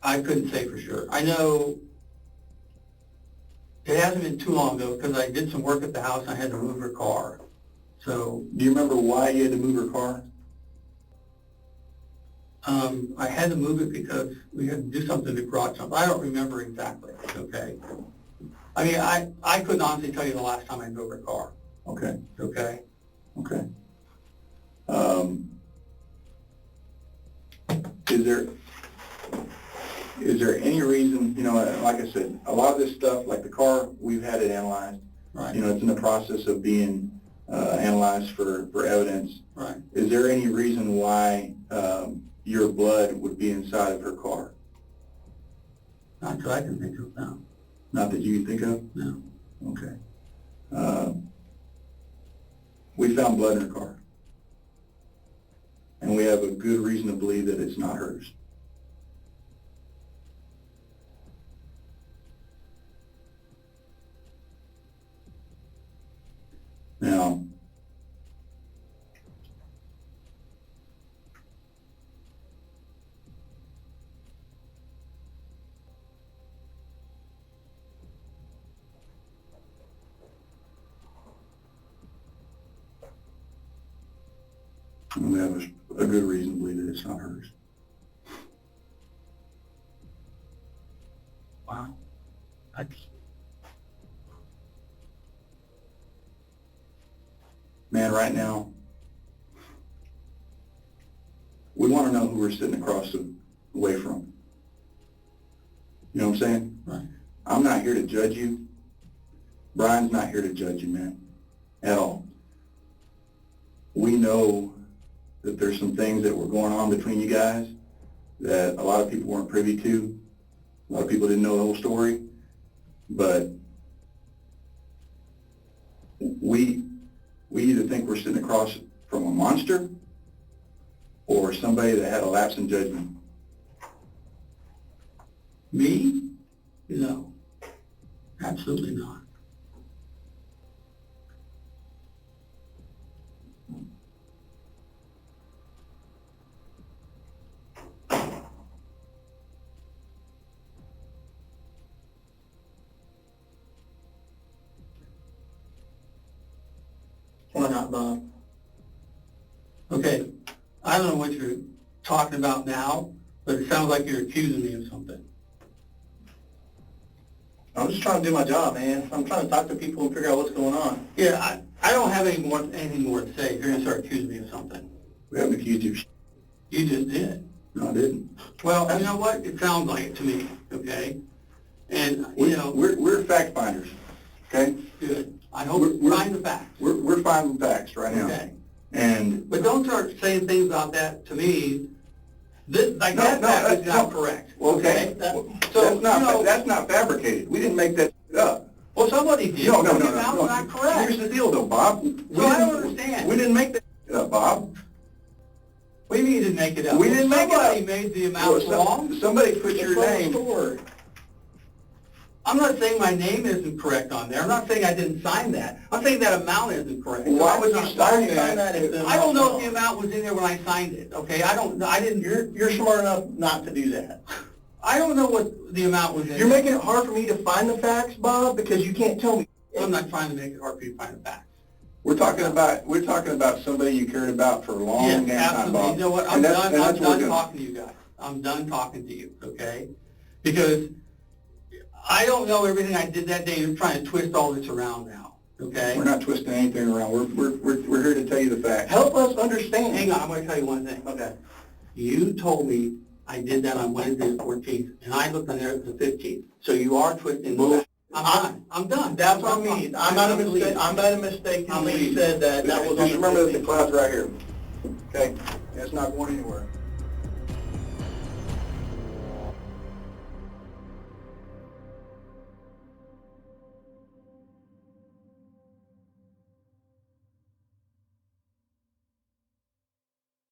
I couldn't say for sure. I know it hasn't been too long ago because I did some work at the house and I had to move her car. So, Do you remember why you had to move her car? I had to move it because we had to do something to garage something. I don't remember exactly, okay? I mean, I couldn't honestly tell you the last time I drove a car, Okay, okay? okay. Is there any reason, you know, like I said, a lot of this stuff, like the car, we've had it analyzed. Right. You know, it's in the process of being analyzed for evidence. Right. Is there any reason why your blood would be inside of her car? Not that I can think of now. Not that you can think of? No. Okay. We found blood in her car. And we have a good reason to believe that it's not hers. Now, we have a good reason to believe that it's not hers. Wow. Man, right now, we want to know who we're sitting across the way from. You know what I'm saying? Right. I'm not here to judge you. Brian's not here to judge you, man, at all. We know that there's some things that were going on between you guys that a lot of people weren't privy to. A lot of people didn't know the whole story. But we either think we're sitting across from a monster or somebody that had a lapse in judgment. Me? No. Absolutely not. Why not, Bob? Okay, I don't know what you're talking about now, but it sounds like you're accusing me of something. I'm just trying to do my job, man. I'm trying to talk to people and figure out what's going on. Yeah, I don't have anything more to say. You're going to start accusing me of something. We haven't accused you of shit. You just did. No, I didn't. Well, you know what? It sounds like it to me, okay? And, you know, We're fact finders, okay? good. I hope you find the facts. We're finding facts right now. Okay. And But don't start saying things about that to me. That fact is not correct. Okay. So, That's not fabricated. We didn't make that up. Well, somebody did. No. That was not correct. Here's the deal, though, Bob. So I don't understand. We didn't make that up, Bob. What do you mean you didn't make it up? We didn't make it up. Somebody made the amount wrong. Somebody put your name. I'm not saying my name isn't correct on there. I'm not saying I didn't sign that. I'm saying that amount isn't correct. Why would you sign that? I don't know if the amount was in there when I signed it, okay? I didn't. You're smart enough not to do that. I don't know what the amount was in You're there. making it hard for me to find the facts, Bob, because you can't tell me. I'm not trying to make it hard for you to find the facts. We're talking about somebody you cared about for a long Yes, damn time, absolutely. Bob. You know what? I'm And done that's what we're doing. talking to you guys. I'm done talking to you, okay? Because I don't know everything I did that day. You're trying to twist all this around now, okay? We're not twisting anything around. We're here to tell you the facts. Help us understand. Hang on, I'm going to tell you one thing. Okay. You told me I did that on Wednesday the 14th, and I looked on there the 15th. So you are twisting the facts. I'm done. That's what I mean. I might have mistakenly said that. That was on Just the remember that the 15th. cloud's right here. Okay? It's not going anywhere.